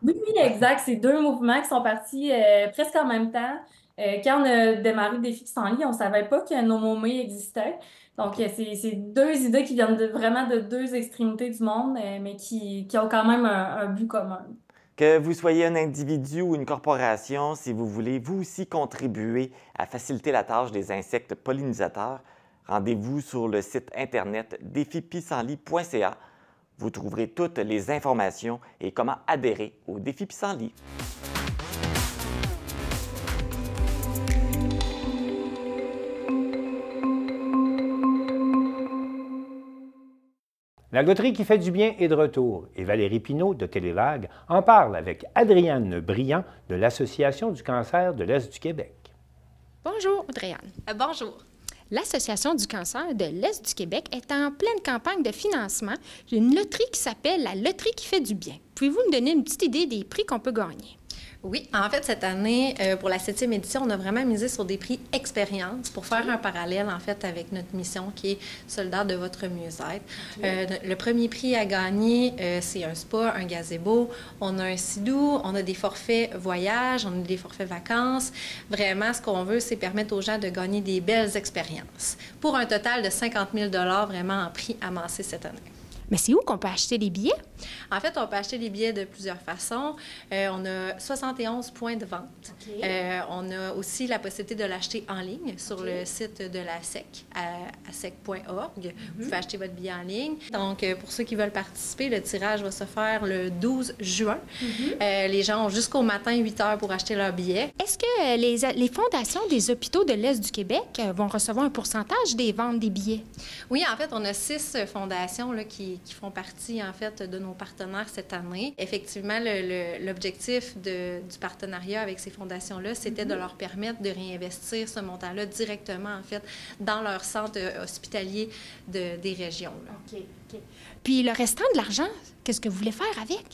Oui, exact. C'est deux mouvements qui sont partis presque en même temps. Quand on a démarré le défi Pissenlit, on ne savait pas que No More May existait. Donc, c'est deux idées qui viennent vraiment de deux extrémités du monde, mais qui ont quand même un but commun. Que vous soyez un individu ou une corporation, si vous voulez vous aussi contribuer à faciliter la tâche des insectes pollinisateurs, rendez-vous sur le site Internet défipissenlit.ca. Vous trouverez toutes les informations et comment adhérer au défi Pissenlit. La loterie qui fait du bien est de retour et Valérie Pinault de Télévague en parle avec Adrienne Briand de l'Association du cancer de l'Est du Québec. Bonjour, Adrienne. Bonjour. L'Association du cancer de l'Est du Québec est en pleine campagne de financement d'une loterie qui s'appelle la Loterie qui fait du bien. Pouvez-vous me donner une petite idée des prix qu'on peut gagner? Oui, en fait, cette année, pour la 7e édition, on a vraiment misé sur des prix expérience pour faire un parallèle, en fait, avec notre mission qui est Soldat de votre mieux-être. Le premier prix à gagner, c'est un spa, un gazebo. On a un sidou, on a des forfaits voyage, on a des forfaits vacances. Vraiment, ce qu'on veut, c'est permettre aux gens de gagner des belles expériences pour un total de 50 000 $ vraiment en prix amassé cette année. Mais c'est où qu'on peut acheter les billets? En fait, on peut acheter les billets de plusieurs façons. On a 71 points de vente. On a aussi la possibilité de l'acheter en ligne sur le site de la SEC, à sec.org. Vous pouvez acheter votre billet en ligne. Donc, pour ceux qui veulent participer, le tirage va se faire le 12 juin. Les gens ont jusqu'au matin 8 heures pour acheter leur billet. Est-ce que les fondations des hôpitaux de l'Est du Québec vont recevoir un pourcentage des ventes des billets? Oui, en fait, on a 6 fondations là, qui font partie, en fait, de nos partenaires cette année. Effectivement, l'objectif du partenariat avec ces fondations-là, c'était de leur permettre de réinvestir ce montant-là directement, en fait, dans leur centre hospitalier des régions. Là. OK. Puis le restant de l'argent, qu'est-ce que vous voulez faire avec?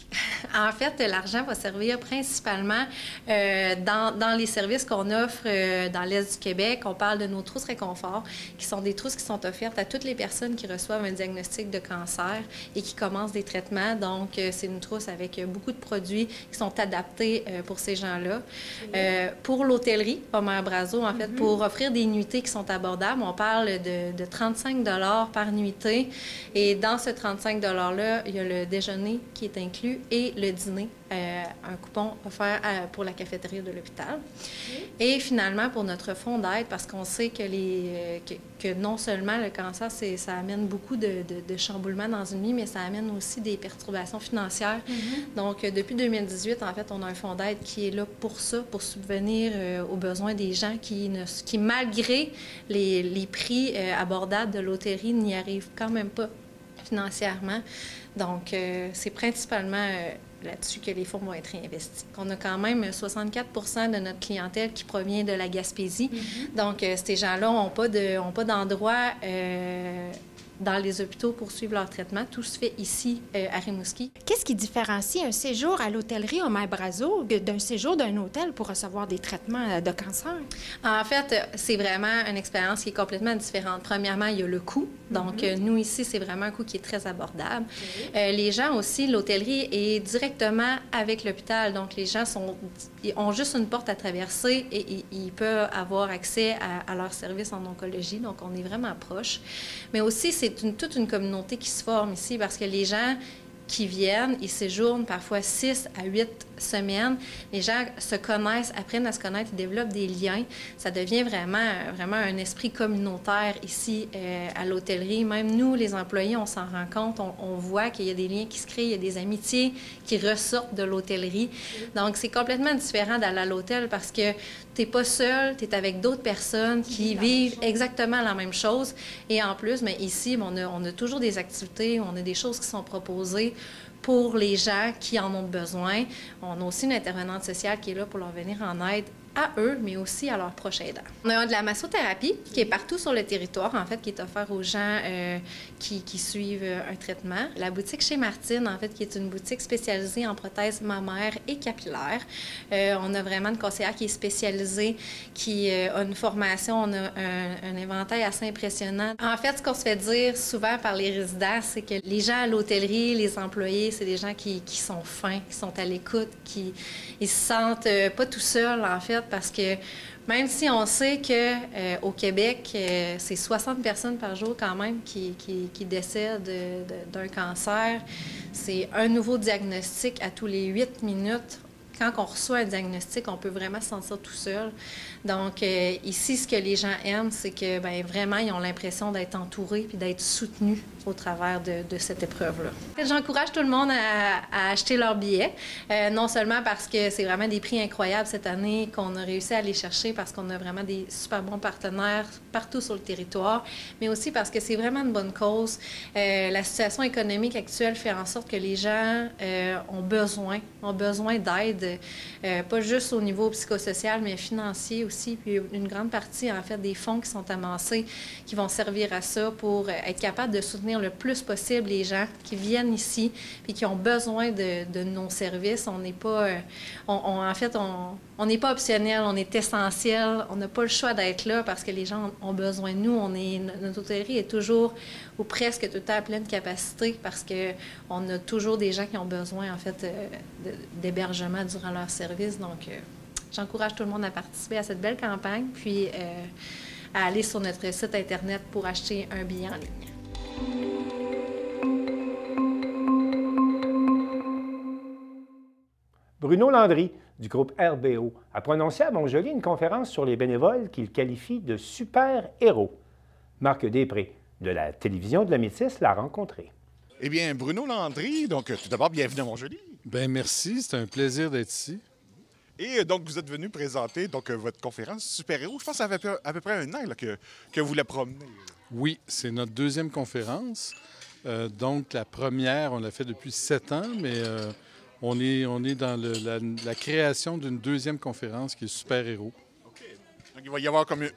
En fait, l'argent va servir principalement dans les services qu'on offre dans l'Est du Québec. On parle de nos trousses réconfort, qui sont des trousses qui sont offertes à toutes les personnes qui reçoivent un diagnostic de cancer et qui commencent des traitements. Donc, c'est une trousse avec beaucoup de produits qui sont adaptés pour ces gens-là. Pour l'hôtellerie, Omer Brazo, en fait, pour offrir des nuitées qui sont abordables, on parle de 35 $ par nuitée. Et dans ce 35 $-là, il y a le déjeuner qui est inclus et le dîner, un coupon offert pour la cafétéria de l'hôpital. Et finalement, pour notre fonds d'aide, parce qu'on sait que, que non seulement le cancer, ça amène beaucoup de chamboulements dans une vie, mais ça amène aussi des perturbations financières. Donc, depuis 2018, en fait, on a un fonds d'aide qui est là pour ça, pour subvenir aux besoins des gens qui malgré les prix abordables de l'hôtellerie, n'y arrivent quand même pas financièrement. Donc, c'est principalement là-dessus que les fonds vont être réinvestis. On a quand même 64 % de notre clientèle qui provient de la Gaspésie. Donc, ces gens-là n'ont pas d'endroit dans les hôpitaux pour suivre leur traitement. Tout se fait ici, à Rimouski. Qu'est-ce qui différencie un séjour à l'hôtellerie Omer Brazo d'un séjour d'un hôtel pour recevoir des traitements de cancer? En fait, c'est vraiment une expérience qui est complètement différente. Premièrement, il y a le coût. Donc, nous, ici, c'est vraiment un coût qui est très abordable. Les gens aussi, l'hôtellerie est directement avec l'hôpital. Donc, les gens ont juste une porte à traverser et ils peuvent avoir accès à leurs services en oncologie. Donc, on est vraiment proche. Mais aussi, c'est toute une communauté qui se forme ici parce que les gens qui viennent, ils séjournent parfois 6 à 8 semaines. Les gens se connaissent, apprennent à se connaître, ils développent des liens. Ça devient vraiment un esprit communautaire ici à l'hôtellerie. Même nous, les employés, on s'en rend compte, on voit qu'il y a des liens qui se créent, il y a des amitiés qui ressortent de l'hôtellerie. Donc, c'est complètement différent d'aller à l'hôtel parce que tu n'es pas seul, tu es avec d'autres personnes qui vivent exactement la même chose. Et en plus, mais ici, on a toujours des activités, on a des choses qui sont proposées pour les gens qui en ont besoin. On a aussi une intervenante sociale qui est là pour leur venir en aide à eux, mais aussi à leurs proches aidants. On a de la massothérapie qui est partout sur le territoire, en fait, qui est offert aux gens qui suivent un traitement. La boutique chez Martine, en fait, qui est une boutique spécialisée en prothèses mammaires et capillaires. On a vraiment une conseillère qui est spécialisée, qui a une formation, on a un inventaire assez impressionnant. En fait, ce qu'on se fait dire souvent par les résidents, c'est que les gens à l'hôtellerie, les employés, c'est des gens qui sont fins, qui sont à l'écoute, ils se sentent pas tout seuls, en fait, parce que même si on sait qu'au Québec, c'est 60 personnes par jour quand même qui décèdent d'un cancer, c'est un nouveau diagnostic à tous les 8 minutes. Quand on reçoit un diagnostic, on peut vraiment se sentir tout seul. Donc, ici, ce que les gens aiment, c'est que vraiment, ils ont l'impression d'être entourés puis d'être soutenus au travers de cette épreuve-là. J'encourage tout le monde à acheter leurs billets, non seulement parce que c'est vraiment des prix incroyables cette année qu'on a réussi à aller chercher parce qu'on a vraiment des super bons partenaires partout sur le territoire, mais aussi parce que c'est vraiment une bonne cause. La situation économique actuelle fait en sorte que les gens ont besoin d'aide, pas juste au niveau psychosocial, mais financier aussi. Puis une grande partie, en fait, des fonds qui sont amassés qui vont servir à ça pour être capable de soutenir le plus possible les gens qui viennent ici puis qui ont besoin de nos services. On n'est pas, en fait, on n'est pas optionnel, on est essentiel. On n'a pas le choix d'être là parce que les gens ont besoin de nous. Notre hôtellerie est toujours ou presque tout le temps à pleine capacité parce qu'on a toujours des gens qui ont besoin, en fait, d'hébergement durant leur service. Donc, j'encourage tout le monde à participer à cette belle campagne puis à aller sur notre site Internet pour acheter un billet en ligne. Bruno Landry, du groupe RBO, a prononcé à Montjoly une conférence sur les bénévoles qu'il qualifie de super-héros. Marc Després, de la télévision de la Métis, l'a rencontré. Eh bien, Bruno Landry, donc tout d'abord, bienvenue à Montjoly. Bien, merci, c'est un plaisir d'être ici. Et donc, vous êtes venu présenter votre conférence Super-héros. Je pense que ça fait à peu près un an là, que vous la promenez. Oui, c'est notre deuxième conférence. Donc, la première, on l'a fait depuis 7 ans, mais on est dans la création d'une deuxième conférence qui est Super-héros. OK. Donc, il va y avoir comme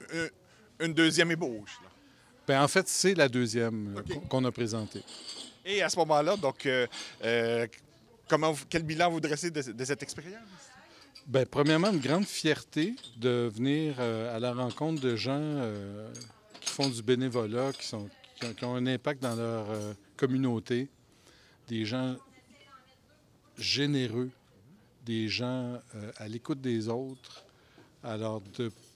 une deuxième ébauche. Là. Bien, en fait, c'est la deuxième qu'on a présentée. Et à ce moment-là, donc, quel bilan vous dressez de cette expérience? Bien, premièrement, une grande fierté de venir à la rencontre de gens qui font du bénévolat, qui ont un impact dans leur communauté, des gens généreux, des gens à l'écoute des autres. Alors,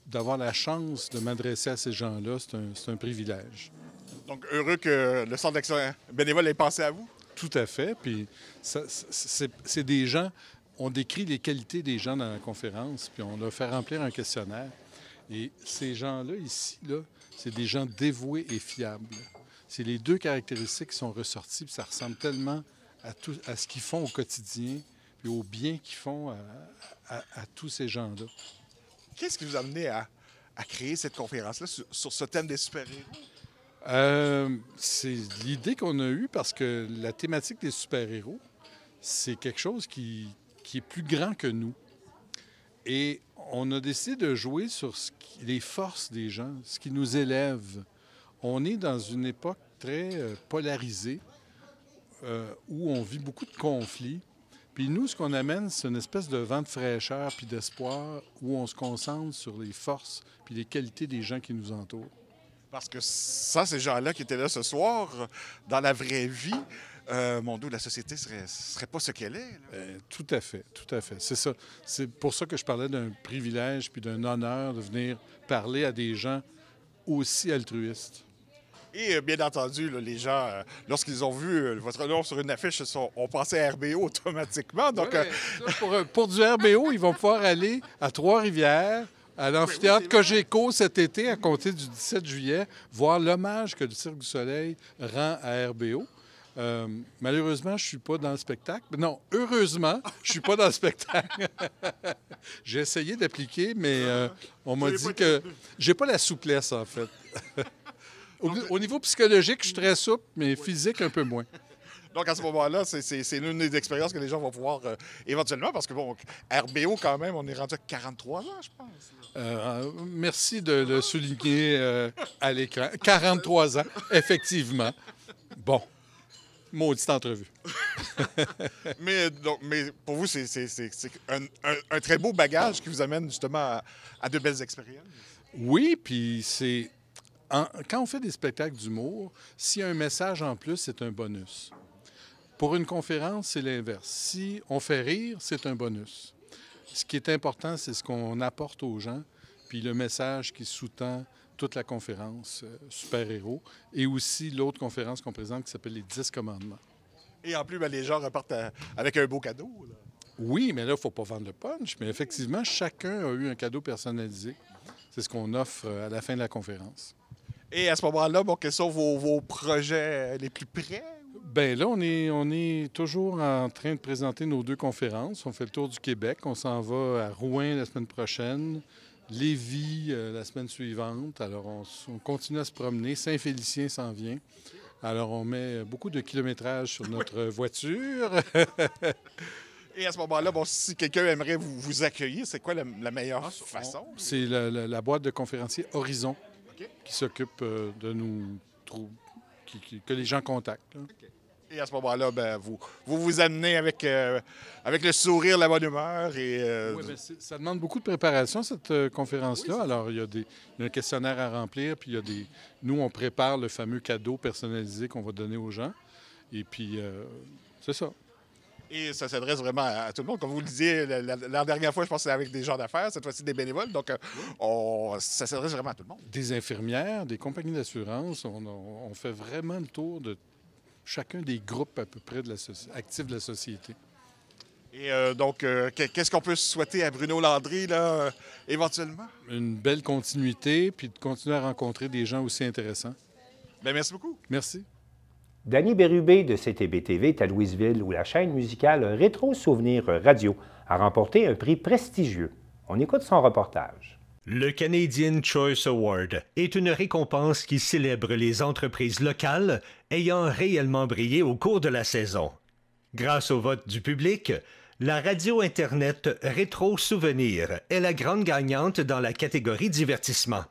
d'avoir la chance de m'adresser à ces gens-là, c'est un privilège. Donc, heureux que le Centre d'action bénévole ait pensé à vous? Tout à fait. Puis, c'est des gens... On décrit les qualités des gens dans la conférence, puis on leur fait remplir un questionnaire. Et ces gens-là, ici, là, c'est des gens dévoués et fiables. C'est les deux caractéristiques qui sont ressorties, puis ça ressemble tellement à ce qu'ils font au quotidien, puis au bien qu'ils font à tous ces gens-là. Qu'est-ce qui vous a amené à créer cette conférence-là sur ce thème des super-héros? C'est l'idée qu'on a eue parce que la thématique des super-héros, c'est quelque chose qui est plus grand que nous. Et on a décidé de jouer sur les forces des gens, ce qui nous élève. On est dans une époque très polarisée où on vit beaucoup de conflits. Puis nous, ce qu'on amène, c'est une espèce de vent de fraîcheur puis d'espoir où on se concentre sur les forces puis les qualités des gens qui nous entourent. Parce que ça, ces gens-là qui étaient là ce soir, dans la vraie vie, mon Dieu, la société serait pas ce qu'elle est. Tout à fait, tout à fait. C'est ça. C'est pour ça que je parlais d'un privilège puis d'un honneur de venir parler à des gens aussi altruistes. Et bien entendu, là, les gens, lorsqu'ils ont vu votre nom sur une affiche, ont pensé à RBO automatiquement. Donc, pour du RBO, ils vont pouvoir aller à Trois-Rivières, à l'amphithéâtre Cogeco cet été, à compter du 17 juillet, voir l'hommage que le Cirque du Soleil rend à RBO. Malheureusement, je ne suis pas dans le spectacle. Non, heureusement, je ne suis pas dans le spectacle. J'ai essayé d'appliquer, mais on m'a dit que j'ai pas la souplesse, en fait. Au niveau psychologique, je suis très souple, mais physique, un peu moins. Donc, à ce moment-là, c'est l'une des expériences que les gens vont pouvoir éventuellement, parce que, bon, RBO, quand même, on est rendu à 43 ans, je pense. Merci de le souligner à l'écran. 43 ans, effectivement. Bon. Maudite entrevue. mais pour vous, c'est un très beau bagage qui vous amène justement à de belles expériences. Oui, puis c'est... Quand on fait des spectacles d'humour, s'il y a un message en plus, c'est un bonus. Pour une conférence, c'est l'inverse. Si on fait rire, c'est un bonus. Ce qui est important, c'est ce qu'on apporte aux gens, puis le message qui sous-tend toute la conférence super-héros, et aussi l'autre conférence qu'on présente qui s'appelle les 10 commandements. Et en plus, les gens repartent avec un beau cadeau. Là. Oui, mais là, il ne faut pas vendre le punch, mais effectivement, chacun a eu un cadeau personnalisé. C'est ce qu'on offre à la fin de la conférence. Et à ce moment-là, bon, quels sont vos projets les plus près? Bien là, on est toujours en train de présenter nos deux conférences. On fait le tour du Québec. On s'en va à Rouen la semaine prochaine, Lévis la semaine suivante. Alors, on continue à se promener. Saint-Félicien s'en vient. Alors, on met beaucoup de kilométrage sur notre voiture. Et à ce moment-là, bon, si quelqu'un aimerait vous accueillir, c'est quoi la meilleure façon? C'est la boîte de conférenciers Horizon qui s'occupe de nous... que les gens contactent. Là. Okay. Et à ce moment-là, ben, vous amenez avec le sourire, la bonne humeur. Oui, bien, ça demande beaucoup de préparation, cette conférence-là. Oui, alors, il y a un questionnaire à remplir, puis nous, on prépare le fameux cadeau personnalisé qu'on va donner aux gens. Et puis, c'est ça. Et ça s'adresse vraiment à tout le monde. Comme vous le disiez, la dernière fois, je pense que c'était avec des gens d'affaires, cette fois-ci des bénévoles. Donc, ça s'adresse vraiment à tout le monde. Des infirmières, des compagnies d'assurance. On fait vraiment le tour de chacun des groupes à peu près actifs de la société. Et donc, qu'est-ce qu'on peut souhaiter à Bruno Landry, là, éventuellement? Une belle continuité, puis de continuer à rencontrer des gens aussi intéressants. Bien, merci beaucoup. Merci. Danny Bérubé de CTB-TV est à Louisville, où la chaîne musicale Rétro Souvenir Radio a remporté un prix prestigieux. On écoute son reportage. Le Canadian Choice Award est une récompense qui célèbre les entreprises locales ayant réellement brillé au cours de la saison. Grâce au vote du public, la radio Internet Rétro Souvenir est la grande gagnante dans la catégorie divertissement.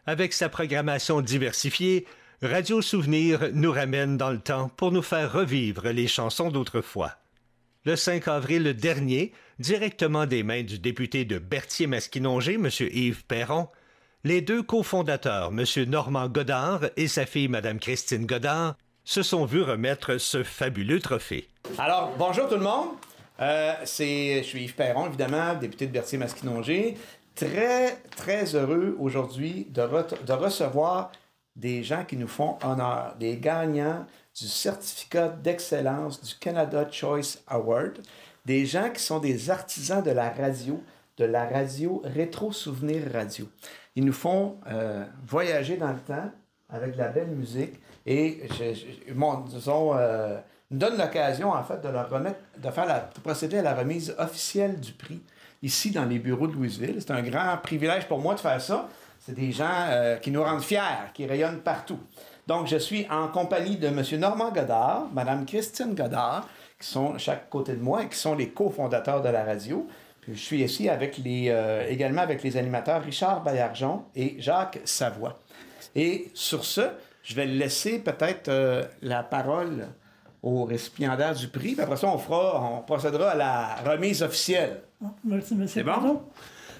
Avec sa programmation diversifiée, Radio Souvenir nous ramène dans le temps pour nous faire revivre les chansons d'autrefois. Le 5 avril dernier, directement des mains du député de Berthier-Masquinongé, M. Yves Perron, les deux cofondateurs, M. Normand Godard et sa fille, Mme Christine Godard, se sont vus remettre ce fabuleux trophée. Alors, bonjour tout le monde. Je suis Yves Perron, évidemment, député de Berthier-Masquinongé. Très, très heureux aujourd'hui de recevoir des gens qui nous font honneur, des gagnants du certificat d'excellence du Canada Choice Award, des gens qui sont des artisans de la radio Rétro Souvenir Radio. Ils nous font voyager dans le temps avec de la belle musique et nous donnent l'occasion, en fait, de procéder à la remise officielle du prix ici dans les bureaux de Louisville. C'est un grand privilège pour moi de faire ça. C'est des gens qui nous rendent fiers, qui rayonnent partout. Donc, je suis en compagnie de M. Normand Godard, Mme Christine Godard, qui sont à chaque côté de moi et qui sont les cofondateurs de la radio. Puis, je suis ici avec également avec les animateurs Richard Baillargeon et Jacques Savoie. Et sur ce, je vais laisser peut-être la parole au récipiendaire du prix. Puis après ça, on procédera à la remise officielle. Merci, M. C'est bon? Perron.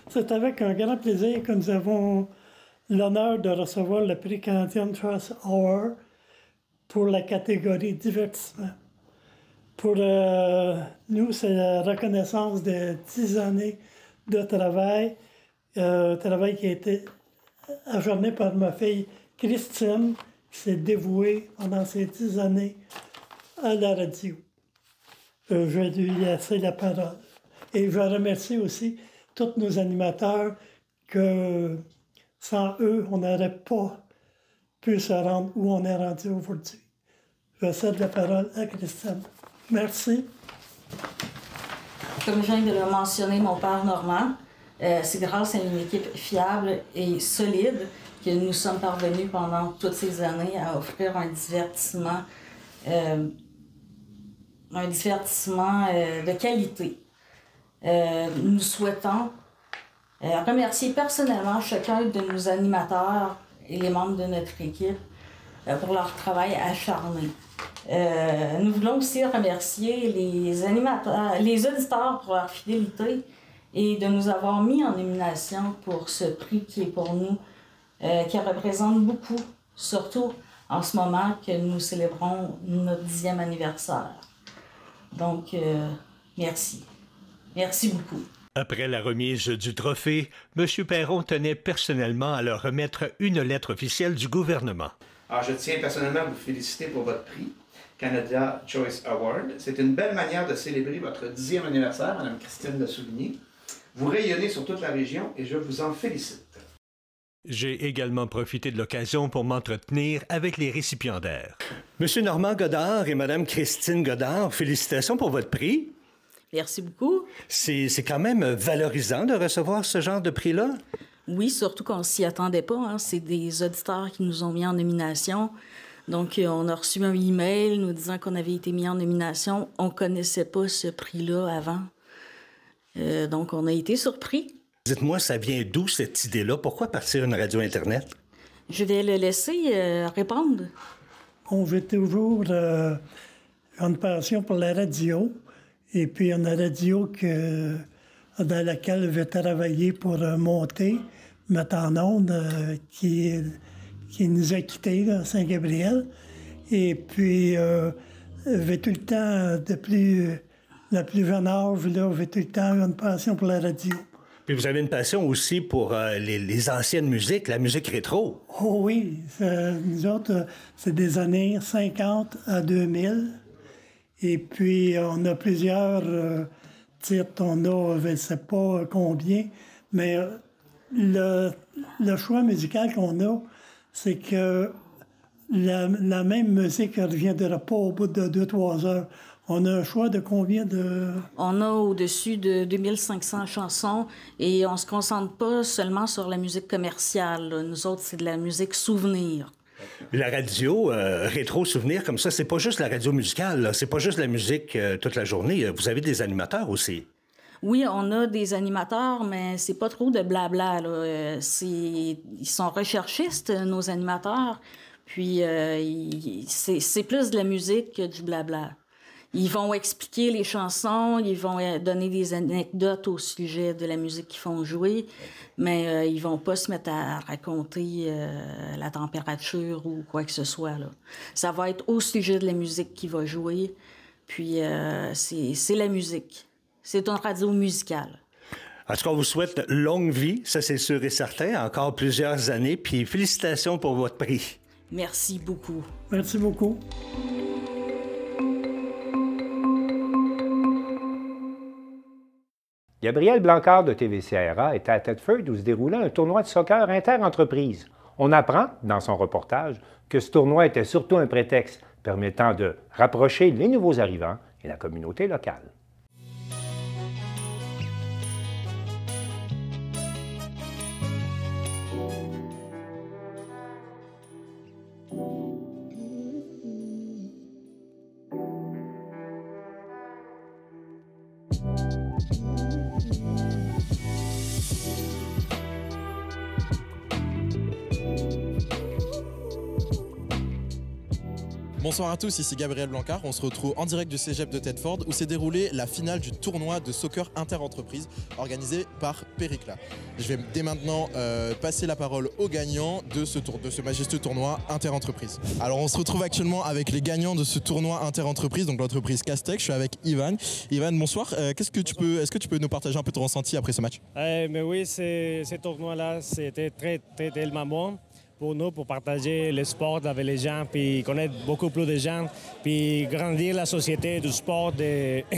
C'est avec un grand plaisir que nous avons l'honneur de recevoir le prix Canadian Choice Award pour la catégorie divertissement. Pour nous, c'est la reconnaissance de 10 années de travail, travail qui a été ajourné par ma fille Christine, qui s'est dévouée pendant ces 10 années à la radio. Je vais lui laisser la parole. Et je remercie aussi tous nos animateurs que sans eux, on n'aurait pas pu se rendre où on est rendu aujourd'hui. Je cède la parole à Christine. Merci. Comme je viens de le mentionner, mon père Normand, c'est grâce à une équipe fiable et solide que nous sommes parvenus pendant toutes ces années à offrir un divertissement de qualité. Nous souhaitons remercier personnellement chacun de nos animateurs et les membres de notre équipe pour leur travail acharné. Nous voulons aussi remercier les auditeurs pour leur fidélité et de nous avoir mis en nomination pour ce prix qui est pour nous, qui représente beaucoup, surtout en ce moment que nous célébrons notre 10e anniversaire. Donc, merci. Merci beaucoup. Après la remise du trophée, M. Perron tenait personnellement à leur remettre une lettre officielle du gouvernement. Alors, je tiens personnellement à vous féliciter pour votre prix, Canada Choice Award. C'est une belle manière de célébrer votre 10e anniversaire, Mme Christine l'a souligné. Vous rayonnez sur toute la région et je vous en félicite. J'ai également profité de l'occasion pour m'entretenir avec les récipiendaires. Monsieur Normand Godard et Mme Christine Godard, félicitations pour votre prix. Merci beaucoup. C'est quand même valorisant de recevoir ce genre de prix-là. Oui, surtout qu'on ne s'y attendait pas. Hein. C'est des auditeurs qui nous ont mis en nomination. Donc, on a reçu un email nous disant qu'on avait été mis en nomination. On ne connaissait pas ce prix-là avant. Donc, on a été surpris. Dites-moi, ça vient d'où cette idée-là? Pourquoi partir une radio Internet? Je vais le laisser répondre. On veut toujours une passion pour la radio. Et puis, on a la radio dans laquelle je vais travailler pour monter, mettre en onde, qui nous a quittés à Saint-Gabriel. Et puis, je vais tout le temps, le plus jeune âge, là, j'ai tout le temps une passion pour la radio. Puis vous avez une passion aussi pour les anciennes musiques, la musique rétro. Oh oui, nous autres, c'est des années 50 à 2000. Et puis, on a plusieurs titres. On a, je ne sais pas combien, mais le choix musical qu'on a, c'est que la même musique ne reviendra pas au bout de 2-3 heures. On a un choix de combien de... On a au-dessus de 2500 chansons et on ne se concentre pas seulement sur la musique commerciale. Là. Nous autres, c'est de la musique souvenir. La radio rétro souvenir comme ça, c'est pas juste la radio musicale, là. C'est pas juste la musique toute la journée. Vous avez des animateurs aussi. Oui, on a des animateurs, mais c'est pas trop de blabla. Là. Ils sont recherchistes, nos animateurs. Puis, c'est plus de la musique que du blabla. Ils vont expliquer les chansons, ils vont donner des anecdotes au sujet de la musique qu'ils font jouer, mais ils vont pas se mettre à raconter la température ou quoi que ce soit, là. Ça va être au sujet de la musique qui va jouer, puis c'est la musique. C'est une radio musicale. En tout cas, on vous souhaite longue vie, ça c'est sûr et certain, encore plusieurs années, puis félicitations pour votre prix. Merci beaucoup. Merci beaucoup. Gabriel Blancard de TVCRA était à Thetford où se déroulait un tournoi de soccer inter-entreprise. On apprend, dans son reportage, que ce tournoi était surtout un prétexte permettant de rapprocher les nouveaux arrivants et la communauté locale. Bonsoir à tous, ici Gabriel Blancard. On se retrouve en direct du Cégep de Thetford où s'est déroulée la finale du tournoi de soccer inter-entreprise organisé par Péricla. Je vais dès maintenant passer la parole aux gagnants de ce majestueux tournoi inter-entreprise. Alors on se retrouve actuellement avec les gagnants de ce tournoi inter-entreprise, donc l'entreprise Castec. Je suis avec Ivan. Ivan, bonsoir. Est-ce que tu peux nous partager un peu ton ressenti après ce match? Mais oui, ce tournoi-là, c'était tellement bon pour nous, pour partager le sport avec les gens, puis connaître beaucoup plus de gens, puis grandir la société du sport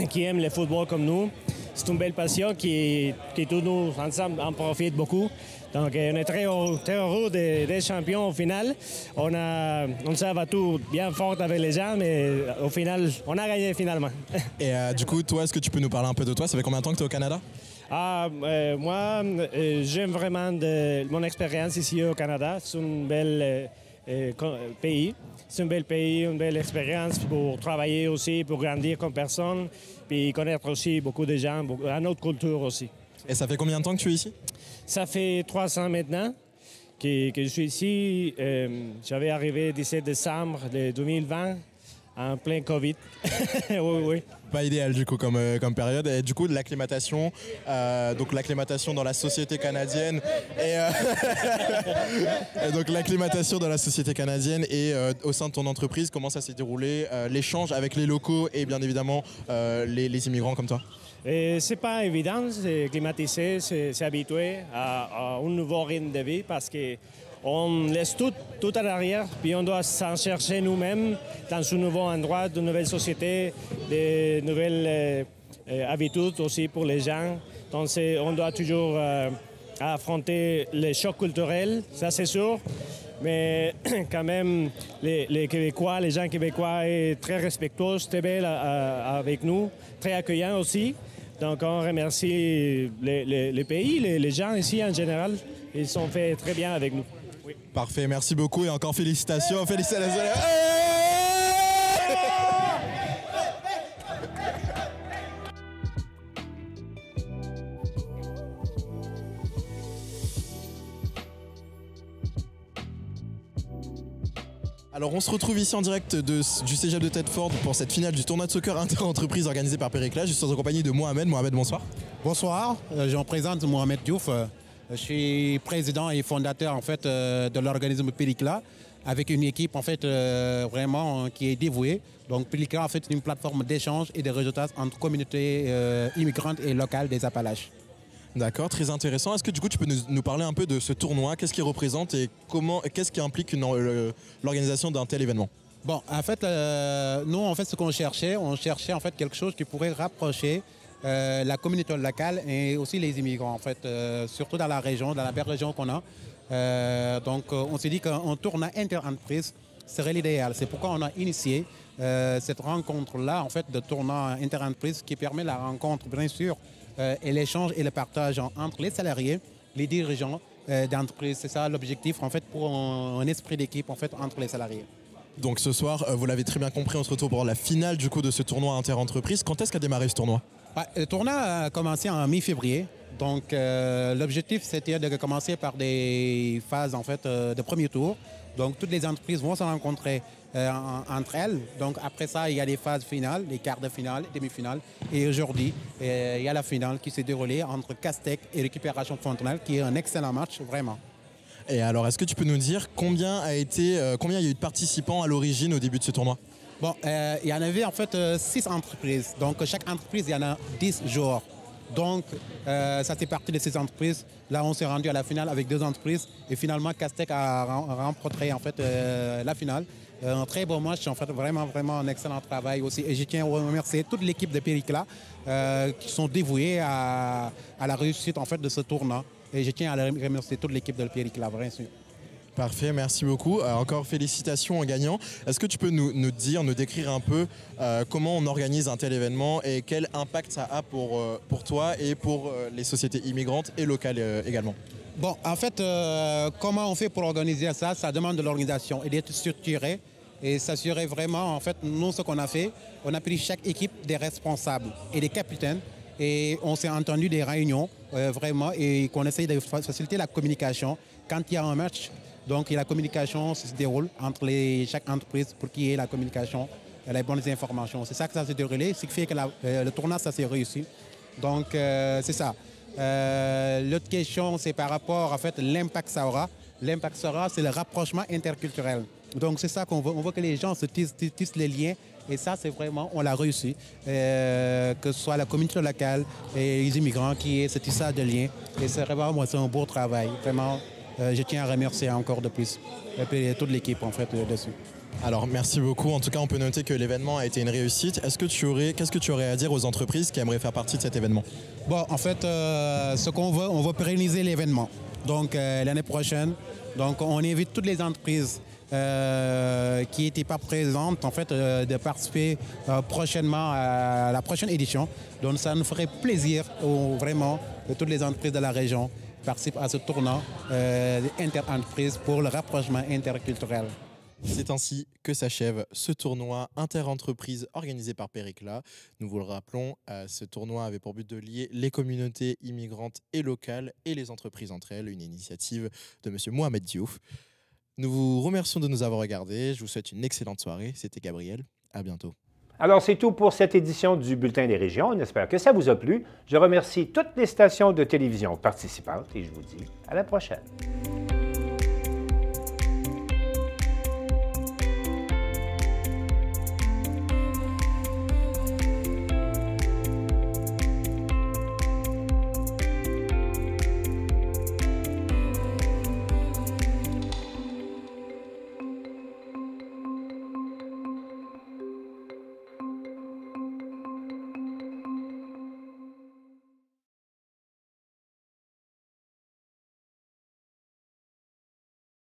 qui aime le football comme nous. C'est une belle passion qui tous nous, ensemble, en profitent beaucoup. Donc, on est très heureux d'être champions au final. On s'est battu bien fort avec les gens, mais au final, on a gagné finalement. Et du coup, toi, est-ce que tu peux nous parler un peu de toi? Ça fait combien de temps que tu es au Canada? Moi, j'aime vraiment mon expérience ici au Canada. C'est un bel pays. C'est un bel pays, une belle expérience pour travailler aussi, pour grandir comme personne, puis connaître aussi beaucoup de gens, une autre culture aussi. Et ça fait combien de temps que tu es ici? Ça fait 3 ans maintenant que je suis ici. J'avais arrivé le 17 décembre 2020. En plein COVID. Oui. Pas idéal du coup comme période. Et du coup de l'acclimatation, donc l'acclimatation dans la société canadienne et donc l'acclimatation dans la société canadienne et au sein de ton entreprise, comment ça s'est déroulé, l'échange avec les locaux et bien évidemment les immigrants comme toi? C'est pas évident, c'est climatiser, c'est habitué à un nouveau rythme de vie parce que on laisse tout à l'arrière, puis on doit s'en chercher nous-mêmes dans ce nouveau endroit, de nouvelles sociétés, de nouvelles habitudes aussi pour les gens. Donc on doit toujours affronter les chocs culturels, ça c'est sûr. Mais quand même, les Québécois, les gens québécois sont très respectueux, très belles avec nous, très accueillants aussi. Donc on remercie les pays, les gens ici en général, ils sont fait très bien avec nous. Oui. Parfait, merci beaucoup et encore félicitations. Félicitations. Alors on se retrouve ici en direct du Cégep de Thetford pour cette finale du tournoi de soccer inter-entreprise organisé par Péricla. Je suis en compagnie de Mohamed. Mohamed, bonsoir. Bonsoir, je me présente Mohamed Diouf. Je suis président et fondateur en fait, de l'organisme Péricla avec une équipe en fait, vraiment qui est dévouée. Donc Péricla en fait, c'est une plateforme d'échange et de réseautage entre communautés immigrantes et locales des Appalaches. D'accord, très intéressant. Est-ce que du coup tu peux nous parler un peu de ce tournoi? Qu'est-ce qu'il représente et qu'est-ce qui implique l'organisation d'un tel événement? Bon, en fait, nous en fait ce qu'on cherchait, on cherchait en fait quelque chose qui pourrait rapprocher la communauté locale et aussi les immigrants en fait, surtout dans la région, dans la belle région qu'on a. Donc on s'est dit qu'un tournoi inter-entreprise serait l'idéal. C'est pourquoi on a initié cette rencontre-là en fait de tournoi inter-entreprise qui permet la rencontre bien sûr et l'échange et le partage entre les salariés, les dirigeants d'entreprise. C'est ça l'objectif en fait pour un esprit d'équipe en fait entre les salariés. Donc ce soir, vous l'avez très bien compris, on se retrouve pour la finale du coup de ce tournoi inter-entreprise. Quand est-ce qu'a démarré ce tournoi? Le tournoi a commencé en mi-février. Donc, l'objectif, c'était de commencer par des phases en fait, de premier tour. Donc, toutes les entreprises vont se rencontrer entre elles. Donc, après ça, il y a les phases finales, les quarts de finale, demi-finale. Et aujourd'hui, il y a la finale qui s'est déroulée entre Castec et Récupération Fontenelle, qui est un excellent match, vraiment. Et alors, est-ce que tu peux nous dire combien il y a eu de participants à l'origine au début de ce tournoi? Bon, il y en avait en fait 6 entreprises. Donc, chaque entreprise, il y en a 10 joueurs. Donc, ça c'est parti de ces entreprises. Là, on s'est rendu à la finale avec 2 entreprises. Et finalement, Castec a remporté en fait, la finale. Un très beau match, en fait, vraiment un excellent travail aussi. Et je tiens à remercier toute l'équipe de Péricla qui sont dévoués à la réussite en fait, de ce tournoi. Et je tiens à remercier toute l'équipe de Péricla, bien sûr. Parfait, merci beaucoup. Encore félicitations aux gagnants. Est-ce que tu peux nous décrire un peu comment on organise un tel événement et quel impact ça a pour toi et pour les sociétés immigrantes et locales également? Bon, en fait, comment on fait pour organiser ça? Ça demande de l'organisation et d'être structuré et s'assurer vraiment, en fait, nous, ce qu'on a fait, on a pris chaque équipe des responsables et des capitaines et on s'est entendu des réunions, vraiment, et qu'on essaye de faciliter la communication quand il y a un match. Donc, la communication se déroule entre chaque entreprise pour qu'il y ait la communication, les bonnes informations. C'est ça que ça s'est déroulé, ce qui fait que le tournoi, ça s'est réussi. Donc, c'est ça. L'autre question, c'est par rapport, en fait, l'impact ça aura. L'impact ça aura, c'est le rapprochement interculturel. Donc, c'est ça qu'on veut. On veut que les gens se tissent les liens. Et ça, c'est vraiment, on l'a réussi. Que ce soit la communauté locale et les immigrants qui aient ce tissage de liens. Et c'est vraiment, moi, c'est un beau travail. Vraiment, je tiens à remercier encore de plus et toute l'équipe, en fait, dessus. Alors, merci beaucoup. En tout cas, on peut noter que l'événement a été une réussite. Qu'est-ce que tu aurais à dire aux entreprises qui aimeraient faire partie de cet événement? Bon, en fait, ce qu'on veut, on veut pérenniser l'événement. Donc, l'année prochaine, donc, on invite toutes les entreprises qui n'étaient pas présentes, en fait, de participer prochainement à la prochaine édition. Donc, ça nous ferait plaisir, vraiment, que toutes les entreprises de la région participent à ce tournoi inter-entreprise pour le rapprochement interculturel. C'est ainsi que s'achève ce tournoi inter-entreprise organisé par Péricla. Nous vous le rappelons, ce tournoi avait pour but de lier les communautés immigrantes et locales et les entreprises entre elles, une initiative de M. Mohamed Diouf. Nous vous remercions de nous avoir regardés. Je vous souhaite une excellente soirée. C'était Gabriel. À bientôt. Alors, c'est tout pour cette édition du Bulletin des régions. On espère que ça vous a plu. Je remercie toutes les stations de télévision participantes et je vous dis à la prochaine.